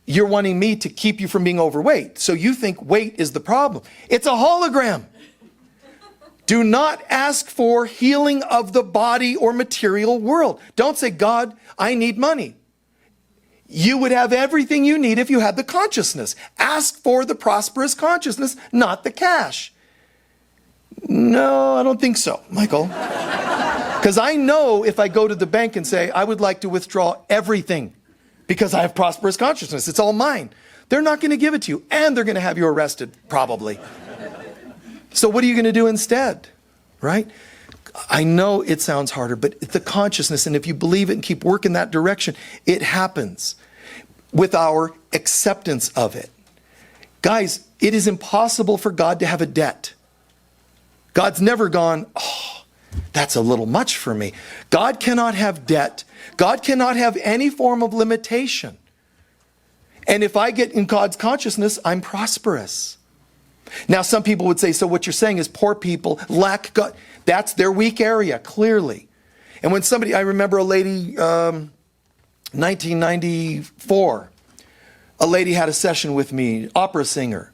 you're wanting me to keep you from being overweight. So you think weight is the problem. It's a hologram. Do not ask for healing of the body or material world. Don't say, God, I need money. You would have everything you need if you had the consciousness. Ask for the prosperous consciousness, not the cash. No, I don't think so, Michael. Because I know if I go to the bank and say, I would like to withdraw everything because I have prosperous consciousness, it's all mine. They're not going to give it to you, and they're going to have you arrested, probably. So what are you going to do instead, right? I know it sounds harder, but it's the consciousness, and if you believe it and keep working that direction, it happens with our acceptance of it. Guys, it is impossible for God to have a debt. God's never gone, oh, that's a little much for me. God cannot have debt. God cannot have any form of limitation. And if I get in God's consciousness, I'm prosperous. Now, some people would say, so what you're saying is poor people lack God. That's their weak area, clearly. And when I remember a lady, 1994, a lady had a session with me, opera singer.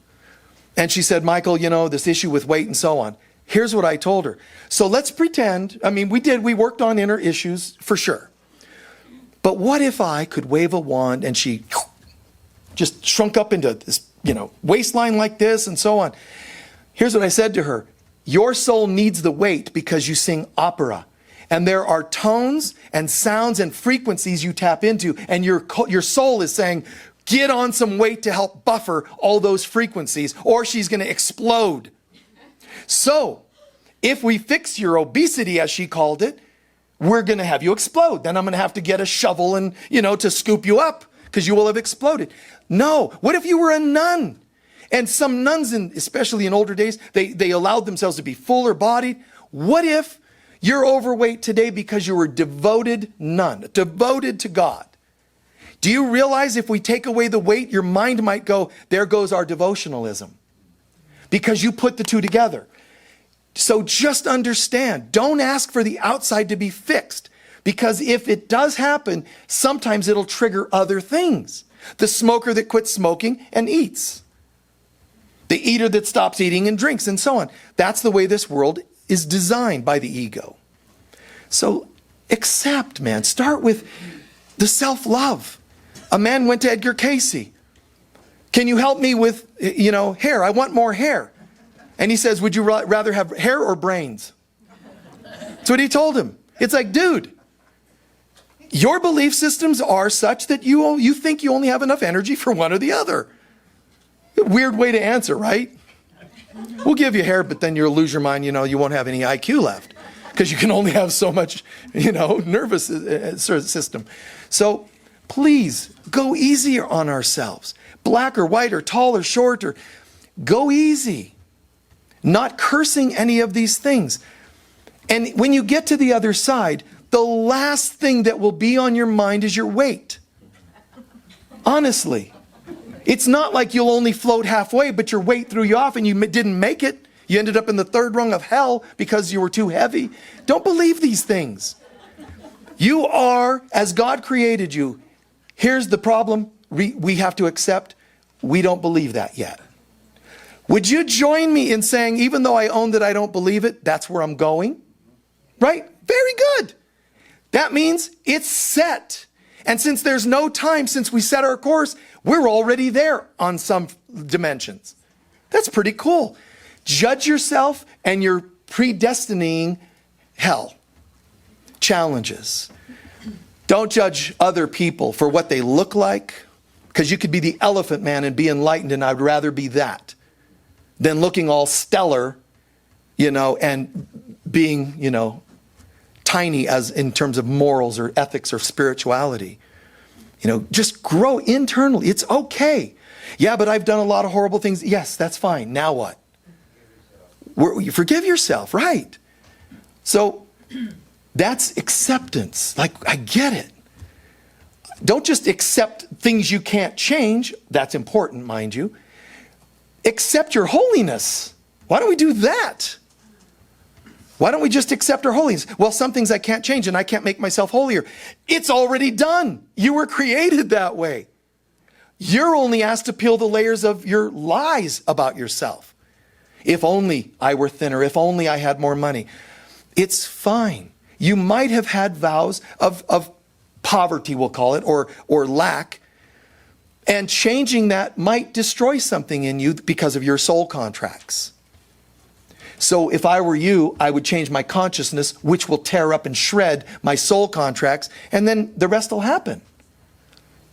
And she said, Michael, this issue with weight and so on. Here's what I told her. So let's pretend, we worked on inner issues for sure. But what if I could wave a wand and she just shrunk up into this, waistline like this and so on. Here's what I said to her. Your soul needs the weight because you sing opera. And there are tones and sounds and frequencies you tap into, and your soul is saying, get on some weight to help buffer all those frequencies, or she's going to explode. So, if we fix your obesity, as she called it, we're going to have you explode. Then I'm going to have to get a shovel and, to scoop you up because you will have exploded. No. What if you were a nun? And some nuns, especially in older days, they allowed themselves to be fuller bodied. What if you're overweight today because you were a devoted nun, devoted to God? Do you realize if we take away the weight, your mind might go, there goes our devotionalism. Because you put the two together. So just understand, don't ask for the outside to be fixed. Because if it does happen, sometimes it'll trigger other things. The smoker that quits smoking and eats. The eater that stops eating and drinks and so on. That's the way this world is designed by the ego. So accept, man. Start with the self-love. A man went to Edgar Casey. Can you help me with, hair? I want more hair. And he says, would you rather have hair or brains? That's what he told him. It's like, dude, your belief systems are such that you think you only have enough energy for one or the other. Weird way to answer, right? We'll give you hair, but then you'll lose your mind. You won't have any IQ left because you can only have so much, nervous system. So please go easier on ourselves. Black or white or tall or short, or go easy. Not cursing any of these things. And when you get to the other side, the last thing that will be on your mind is your weight. Honestly. It's not like you'll only float halfway, but your weight threw you off and you didn't make it. You ended up in the third rung of hell because you were too heavy. Don't believe these things. You are as God created you. Here's the problem we have to accept. We don't believe that yet. Would you join me in saying, even though I own that I don't believe it, that's where I'm going? Right? Very good. That means it's set. And since there's no time since we set our course, we're already there on some dimensions. That's pretty cool. Judge yourself and you're predestining hell. Challenges. Don't judge other people for what they look like, because you could be the elephant man and be enlightened, and I'd rather be that than looking all stellar, and being, tiny as in terms of morals or ethics or spirituality. Just grow internally. It's okay. Yeah, but I've done a lot of horrible things. Yes, that's fine. Now what? You forgive yourself, right? So that's acceptance. Like, I get it. Don't just accept things you can't change. That's important, mind you. Accept your holiness. Why don't we do that? Why don't we just accept our holiness? Well, some things I can't change and I can't make myself holier. It's already done. You were created that way. You're only asked to peel the layers of your lies about yourself. If only I were thinner. If only I had more money. It's fine. You might have had vows of poverty, we'll call it, or lack. And changing that might destroy something in you because of your soul contracts. So if I were you, I would change my consciousness, which will tear up and shred my soul contracts, and then the rest will happen.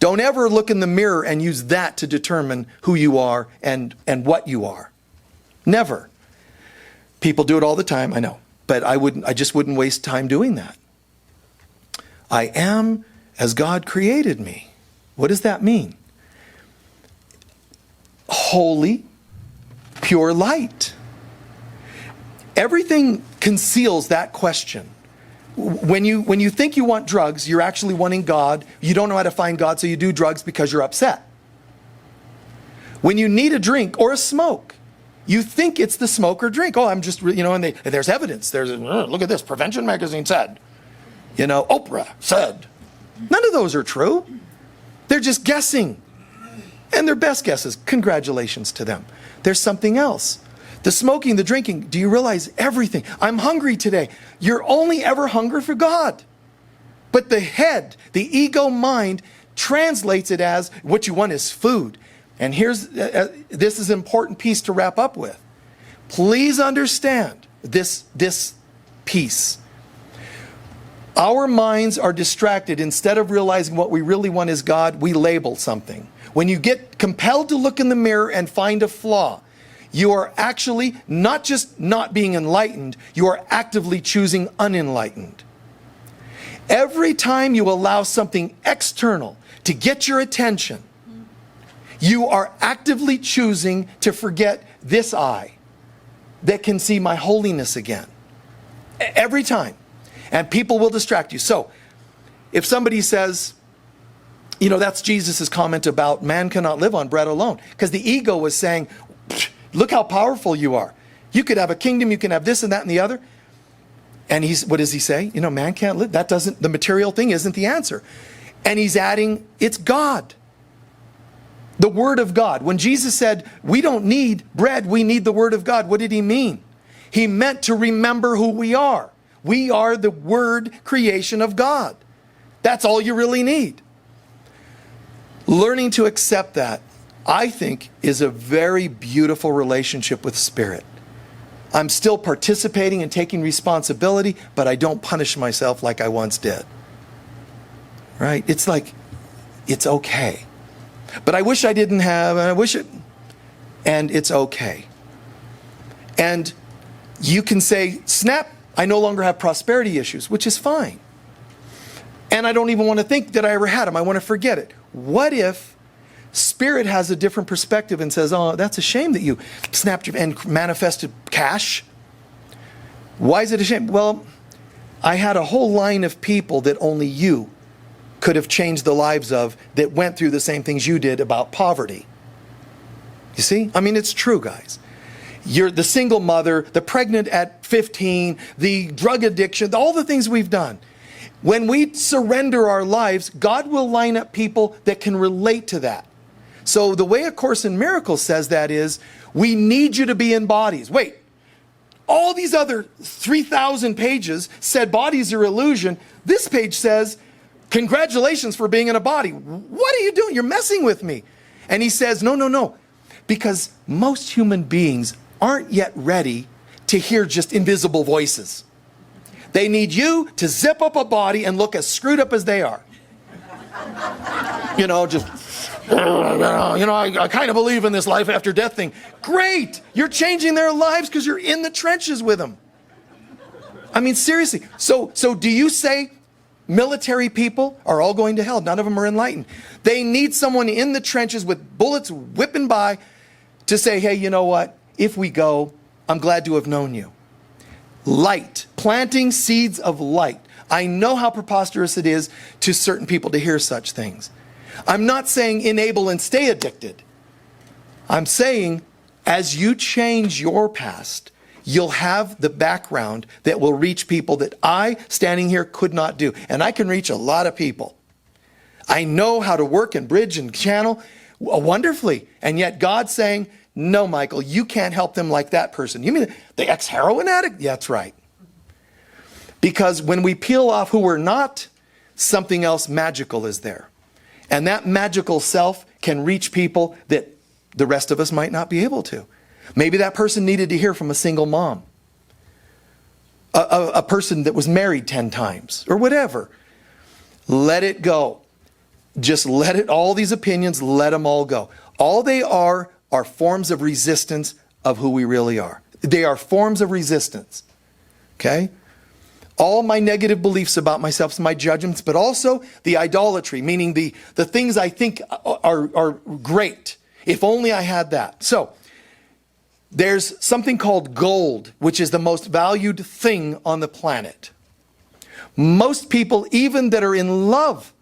Don't ever look in the mirror and use that to determine who you are and what you are. Never. People do it all the time, I know. But I just wouldn't waste time doing that. I am as God created me. What does that mean? Holy, pure light. Everything conceals that question. When you think you want drugs, you're actually wanting God. You don't know how to find God, so you do drugs because you're upset. When you need a drink or a smoke, you think it's the smoke or drink. Oh, I'm just, and there's evidence. Look at this, Prevention Magazine said. Oprah said. None of those are true. They're just guessing. And their best guesses. Congratulations to them. There's something else. The smoking, the drinking, do you realize everything? I'm hungry today. You're only ever hungry for God. But the head, the ego mind, translates it as what you want is food. And this is an important piece to wrap up with. Please understand this piece. Our minds are distracted. Instead of realizing what we really want is God, we label something. When you get compelled to look in the mirror and find a flaw, you are actually not just not being enlightened, you are actively choosing unenlightened. Every time you allow something external to get your attention, you are actively choosing to forget this eye that can see my holiness again. Every time. And people will distract you. So, if somebody says, that's Jesus' comment about man cannot live on bread alone. Because the ego was saying, look how powerful you are. You could have a kingdom, you can have this and that and the other. And what does he say? Man can't live. The material thing isn't the answer. And he's adding, it's God. The Word of God. When Jesus said, we don't need bread, we need the Word of God, what did he mean? He meant to remember who we are. We are the Word creation of God. That's all you really need. Learning to accept that, I think, is a very beautiful relationship with Spirit. I'm still participating and taking responsibility, but I don't punish myself like I once did. Right? It's like, it's okay. But I wish I didn't have, and it's okay. And you can say, snap, I no longer have prosperity issues, which is fine. And I don't even want to think that I ever had them. I want to forget it. What if Spirit has a different perspective and says, oh, that's a shame that you snapped and manifested cash? Why is it a shame? Well, I had a whole line of people that only you could have changed the lives of that went through the same things you did about poverty. You see? I mean, it's true, guys. You're the single mother, the pregnant at 15, the drug addiction, all the things we've done. When we surrender our lives, God will line up people that can relate to that. So the way A Course in Miracles says that is, we need you to be in bodies. Wait, all these other 3,000 pages said bodies are illusion. This page says, congratulations for being in a body. What are you doing? You're messing with me. And he says, no. Because most human beings aren't yet ready to hear just invisible voices. They need you to zip up a body and look as screwed up as they are. I kind of believe in this life after death thing. Great! You're changing their lives because you're in the trenches with them. I mean, seriously. So do you say military people are all going to hell? None of them are enlightened. They need someone in the trenches with bullets whipping by to say, hey, you know what? If we go, I'm glad to have known you. Light, planting seeds of light. I know how preposterous it is to certain people to hear such things. I'm not saying enable and stay addicted. I'm saying as you change your past, you'll have the background that will reach people that I, standing here, could not do. And I can reach a lot of people. I know how to work and bridge and channel wonderfully. And yet God's saying, no, Michael, you can't help them like that person. You mean the ex-heroin addict? Yeah, that's right. Because when we peel off who we're not, something else magical is there. And that magical self can reach people that the rest of us might not be able to. Maybe that person needed to hear from a single mom. A person that was married 10 times or whatever. Let it go. Just let it, all these opinions, let them all go. All they are forms of resistance of who we really are. They are forms of resistance. Okay? All my negative beliefs about myself, my judgments, but also the idolatry, meaning the things I think are great. If only I had that. So, there's something called gold, which is the most valued thing on the planet. Most people, even that are in love,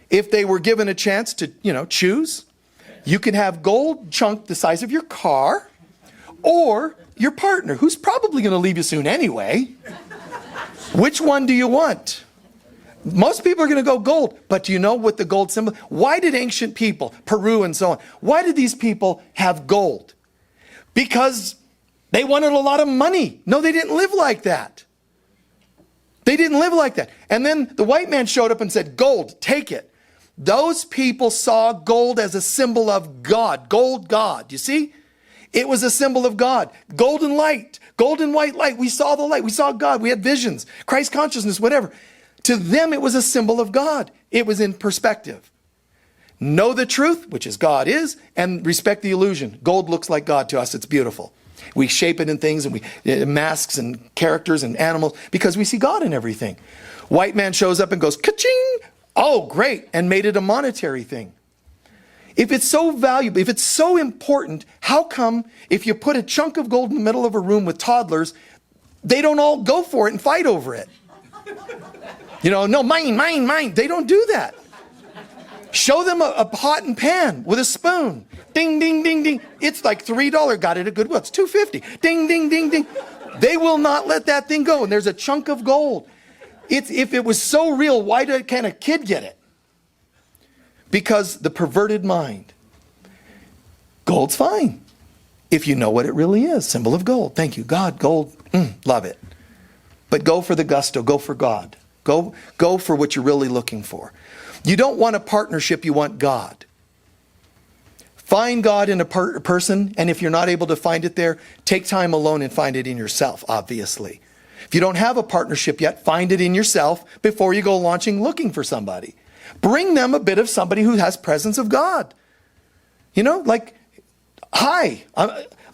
if they were given a chance to, choose, you can have gold chunk the size of your car, or your partner, who's probably going to leave you soon anyway. Which one do you want? Most people are going to go gold, but do you know what the gold symbol? Why did ancient people, Peru and so on, why did these people have gold? Because they wanted a lot of money. No, they didn't live like that. They didn't live like that. And then the white man showed up and said, gold, take it. Those people saw gold as a symbol of God. Gold, God. You see? It was a symbol of God. Golden light. Golden white light. We saw the light. We saw God. We had visions. Christ consciousness, whatever. To them, it was a symbol of God. It was in perspective. Know the truth, which is God is, and respect the illusion. Gold looks like God to us. It's beautiful. We shape it in things, and we masks and characters and animals because we see God in everything. White man shows up and goes, ka-ching! Oh, great, and made it a monetary thing. If it's so valuable, if it's so important, how come if you put a chunk of gold in the middle of a room with toddlers, they don't all go for it and fight over it? You know, no, mine, mine, mine. They don't do that. Show them a pot and pan with a spoon. Ding, ding, ding, ding. It's like $3. Got it at Goodwill. It's $2.50. Ding, ding, ding, ding. They will not let that thing go. And there's a chunk of gold. If it was so real, why can't a kid get it? Because the perverted mind. Gold's fine. If you know what it really is. Symbol of gold. Thank you. God, gold. Love it. But go for the gusto. Go for God. Go for what you're really looking for. You don't want a partnership, you want God. Find God in a person, and if you're not able to find it there, take time alone and find it in yourself, obviously. If you don't have a partnership yet, find it in yourself before you go launching looking for somebody. Bring them a bit of somebody who has presence of God. You know, like, hi,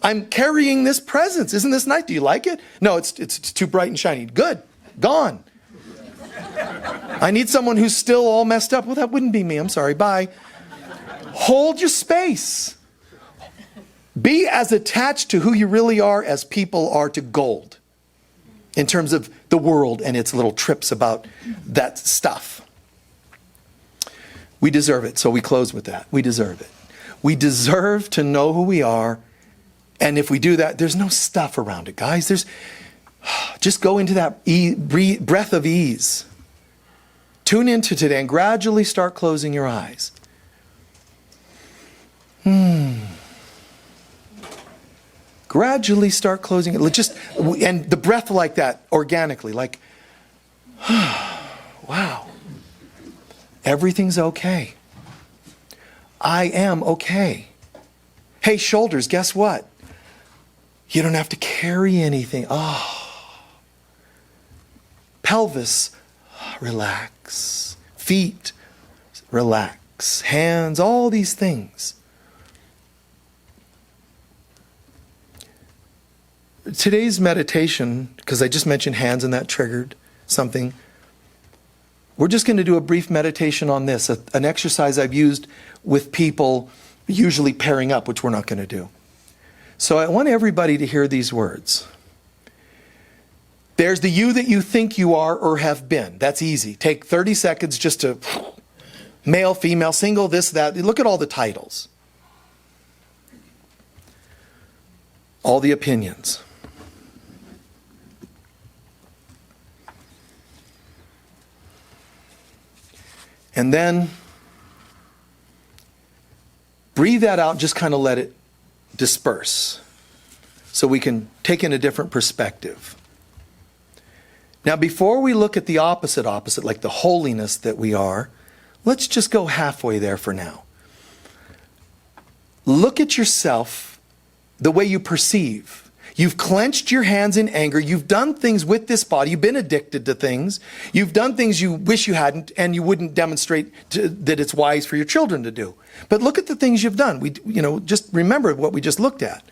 I'm carrying this presence. Isn't this nice? Do you like it? No, it's too bright and shiny. Good, gone. I need someone who's still all messed up. Well, that wouldn't be me. I'm sorry. Bye. Hold your space. Be as attached to who you really are as people are to gold. In terms of the world and its little trips about that stuff. We deserve it. So we close with that. We deserve it. We deserve to know who we are. And if we do that, there's no stuff around it, guys. Just go into that breath of ease. Tune into today and gradually start closing your eyes. Gradually start closing it. And the breath like that, organically, like, wow. Everything's okay. I am okay. Hey, shoulders, guess what? You don't have to carry anything. Pelvis, relax. Feet, relax. Hands, all these things. Today's meditation, because I just mentioned hands and that triggered something. We're just going to do a brief meditation on this, an exercise I've used with people, usually pairing up, which we're not going to do. So I want everybody to hear these words. There's the you that you think you are or have been. That's easy. Take 30 seconds just to male, female, single, this, that. Look at all the titles. All the opinions. And then breathe that out, just kind of let it disperse. So we can take in a different perspective. Now, before we look at the opposite, like the holiness that we are, let's just go halfway there for now. Look at yourself the way you perceive. You've clenched your hands in anger. You've done things with this body. You've been addicted to things. You've done things you wish you hadn't, and you wouldn't demonstrate that it's wise for your children to do. But look at the things you've done. Just remember what we just looked at.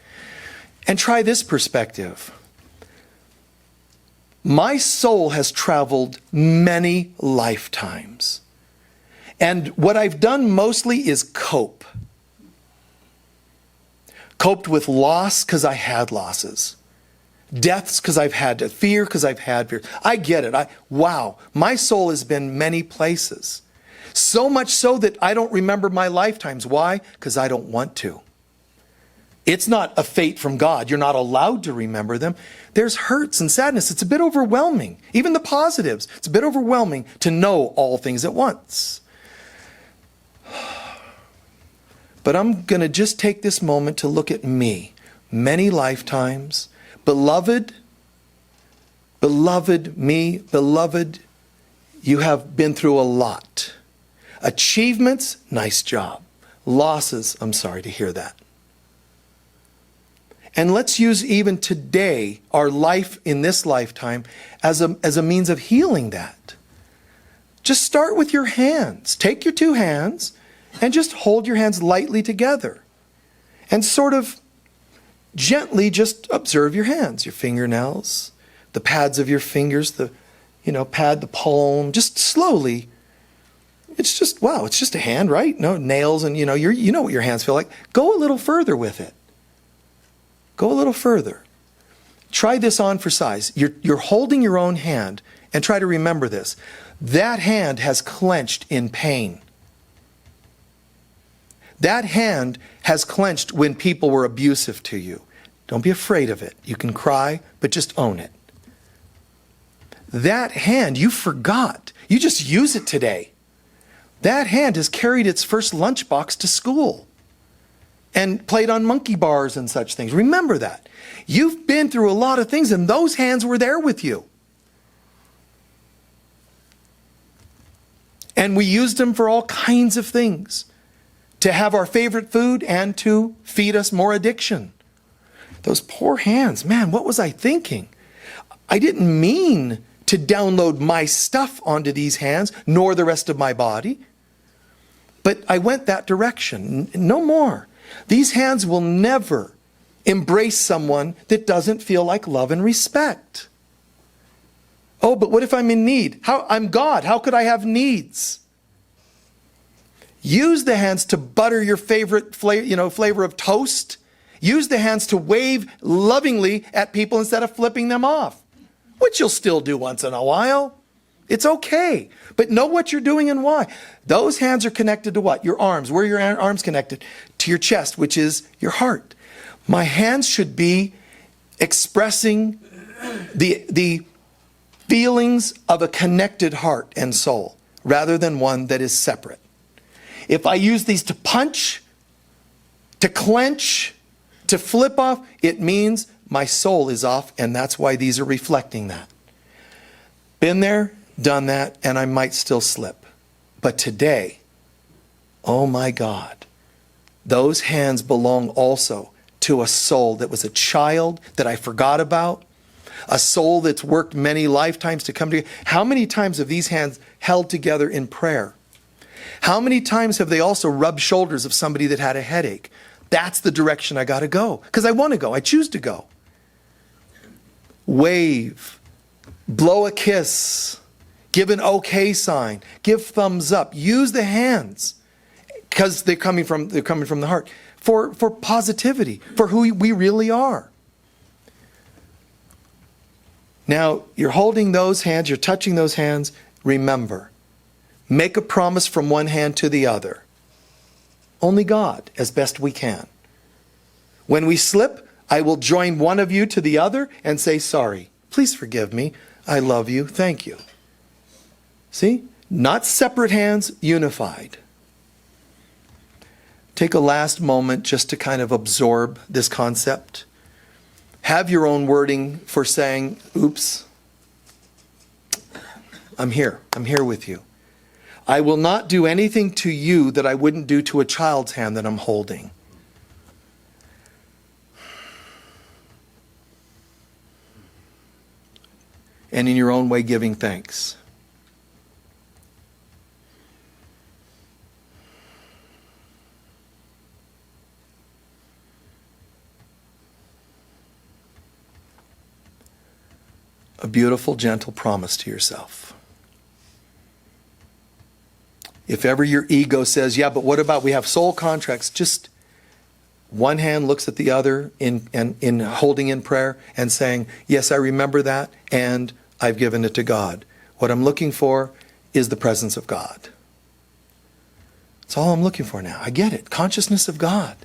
And try this perspective. My soul has traveled many lifetimes. And what I've done mostly is cope. Coped with loss because I had losses. Deaths because I've had to. Fear because I've had fear. I get it. Wow. My soul has been many places. So much so that I don't remember my lifetimes. Why? Because I don't want to. It's not a fate from God. You're not allowed to remember them. There's hurts and sadness. It's a bit overwhelming. Even the positives. It's a bit overwhelming to know all things at once. But I'm going to just take this moment to look at me. Many lifetimes. Beloved, me, beloved, you have been through a lot. Achievements, nice job. Losses, I'm sorry to hear that. And let's use even today, our life in this lifetime, as a means of healing that. Just start with your hands. Take your two hands and just hold your hands lightly together. And sort of gently just observe your hands, your fingernails, the pads of your fingers, pad the palm, just slowly. It's just, wow, it's just a hand, right? No nails and, you know what your hands feel like. Go a little further with it. Go a little further. Try this on for size. You're holding your own hand, and try to remember this. That hand has clenched in pain. That hand has clenched when people were abusive to you. Don't be afraid of it. You can cry, but just own it. That hand, you forgot. You just use it today. That hand has carried its first lunchbox to school and played on monkey bars and such things. Remember that. You've been through a lot of things, and those hands were there with you. And we used them for all kinds of things. To have our favorite food and to feed us more addiction. Those poor hands, man, what was I thinking? I didn't mean to download my stuff onto these hands, nor the rest of my body. But I went that direction. No more. These hands will never embrace someone that doesn't feel like love and respect. Oh, but what if I'm in need? I'm God. How could I have needs? Use the hands to butter your favorite flavor of toast. Use the hands to wave lovingly at people instead of flipping them off, which you'll still do once in a while. It's okay. But know what you're doing and why. Those hands are connected to what? Your arms. Where are your arms connected? To your chest, which is your heart. My hands should be expressing the feelings of a connected heart and soul rather than one that is separate. If I use these to punch, to clench, to flip off, it means my soul is off, and that's why these are reflecting that. Been there, done that, and I might still slip. But today, oh my God, those hands belong also to a soul that was a child that I forgot about, a soul that's worked many lifetimes to come together. How many times have these hands held together in prayer? How many times have they also rubbed shoulders of somebody that had a headache? That's the direction I got to go, because I want to go. I choose to go. Wave, blow a kiss, give an okay sign, give thumbs up. Use the hands, because they're coming from the heart, for positivity, for who we really are. Now, you're holding those hands, you're touching those hands. Remember, make a promise from one hand to the other. Only God, as best we can. When we slip, I will join one of you to the other and say, sorry, please forgive me. I love you. Thank you. See? Not separate hands, unified. Take a last moment just to kind of absorb this concept. Have your own wording for saying, oops, I'm here. I'm here with you. I will not do anything to you that I wouldn't do to a child's hand that I'm holding. And in your own way, giving thanks. A beautiful, gentle promise to yourself. If ever your ego says, yeah, but what about we have soul contracts, just one hand looks at the other in holding in prayer and saying, yes, I remember that, and I've given it to God. What I'm looking for is the presence of God. That's all I'm looking for now. I get it. Consciousness of God.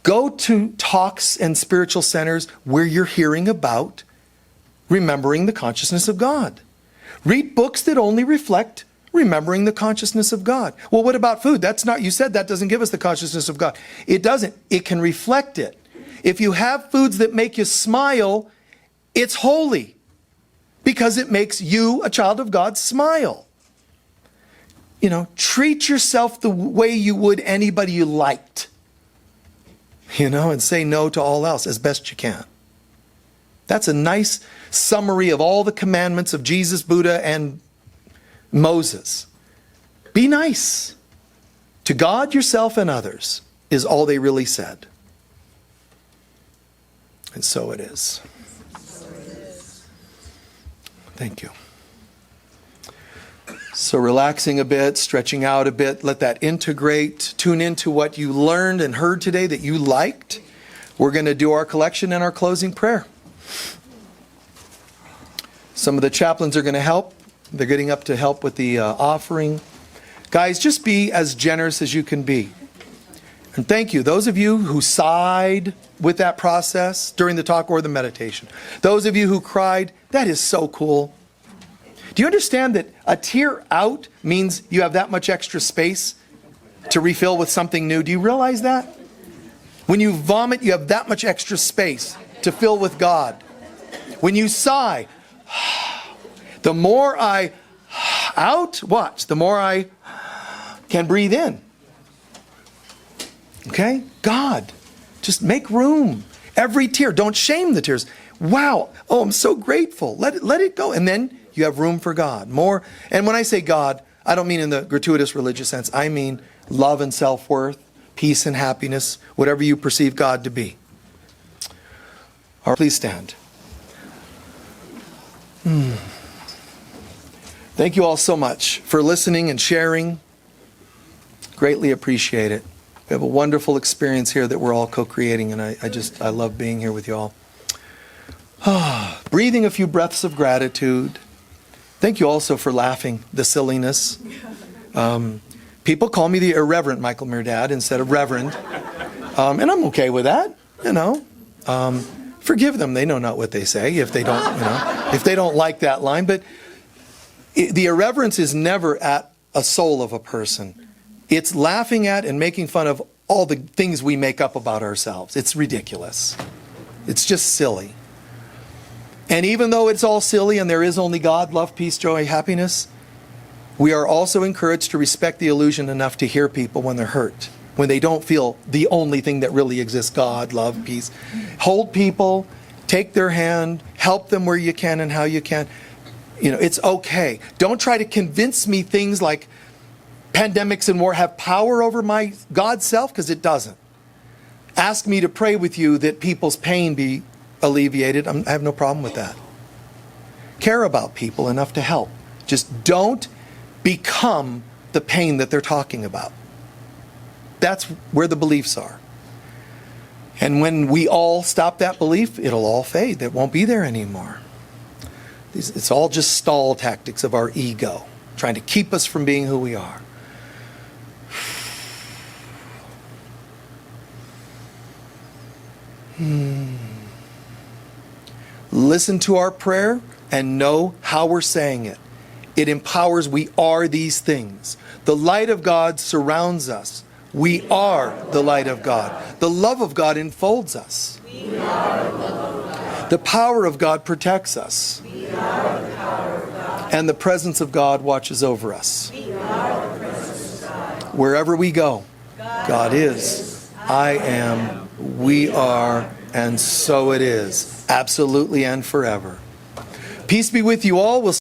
Go to talks and spiritual centers where you're hearing about remembering the consciousness of God. Read books that only reflect remembering the consciousness of God. Well, what about food? You said that doesn't give us the consciousness of God. It doesn't. It can reflect it. If you have foods that make you smile, it's holy because it makes you, a child of God, smile. treat yourself the way you would anybody you liked. And say no to all else as best you can. That's a nice summary of all the commandments of Jesus, Buddha, and Moses. Be nice to God, yourself, and others is all they really said. And so it is. Thank you. So relaxing a bit, stretching out a bit, let that integrate. Tune into what you learned and heard today that you liked. We're going to do our collection and our closing prayer. Some of the chaplains are going to help. They're getting up to help with the offering. Guys, just be as generous as you can be. And thank you. Those of you who sighed with that process during the talk or the meditation. Those of you who cried, that is so cool. Do you understand that a tear out means you have that much extra space to refill with something new? Do you realize that? When you vomit, you have that much extra space to fill with God. When you sigh, the more I out, watch, the more I can breathe in. Okay? God, just make room. Every tear, don't shame the tears. Wow, oh, I'm so grateful. Let it go. And then you have room for God. More. And when I say God, I don't mean in the gratuitous religious sense. I mean love and self-worth, peace and happiness, whatever you perceive God to be. All right, please stand. Thank you all so much for listening and sharing. Greatly appreciate it. We have a wonderful experience here that we're all co-creating, and I love being here with you all. Breathing a few breaths of gratitude. Thank you also for laughing, the silliness. People call me the irreverent Michael Mirdad instead of reverend. And I'm okay with that, Forgive them, they know not what they say if they don't like that line. But the irreverence is never at a soul of a person. It's laughing at and making fun of all the things we make up about ourselves. It's ridiculous. It's just silly. And even though it's all silly and there is only God, love, peace, joy, happiness, we are also encouraged to respect the illusion enough to hear people when they're hurt, when they don't feel the only thing that really exists, God, love, peace. Hold people, take their hand, help them where you can and how you can. It's okay. Don't try to convince me things like pandemics and war have power over my God self, because it doesn't. Ask me to pray with you that people's pain be alleviated. I have no problem with that. Care about people enough to help. Just don't become the pain that they're talking about. That's where the beliefs are. And when we all stop that belief, it'll all fade. It won't be there anymore. It's all just stall tactics of our ego, trying to keep us from being who we are. Listen to our prayer and know how we're saying it. It empowers. We are these things. The light of God surrounds us. We are the light of God. The love of God enfolds us. We are the love of God. The power of God protects us. We are the power of God. And the presence of God watches over us. We are the presence of God. Wherever we go, God is, I am, we are, and so it is, absolutely and forever. Peace be with you all. We'll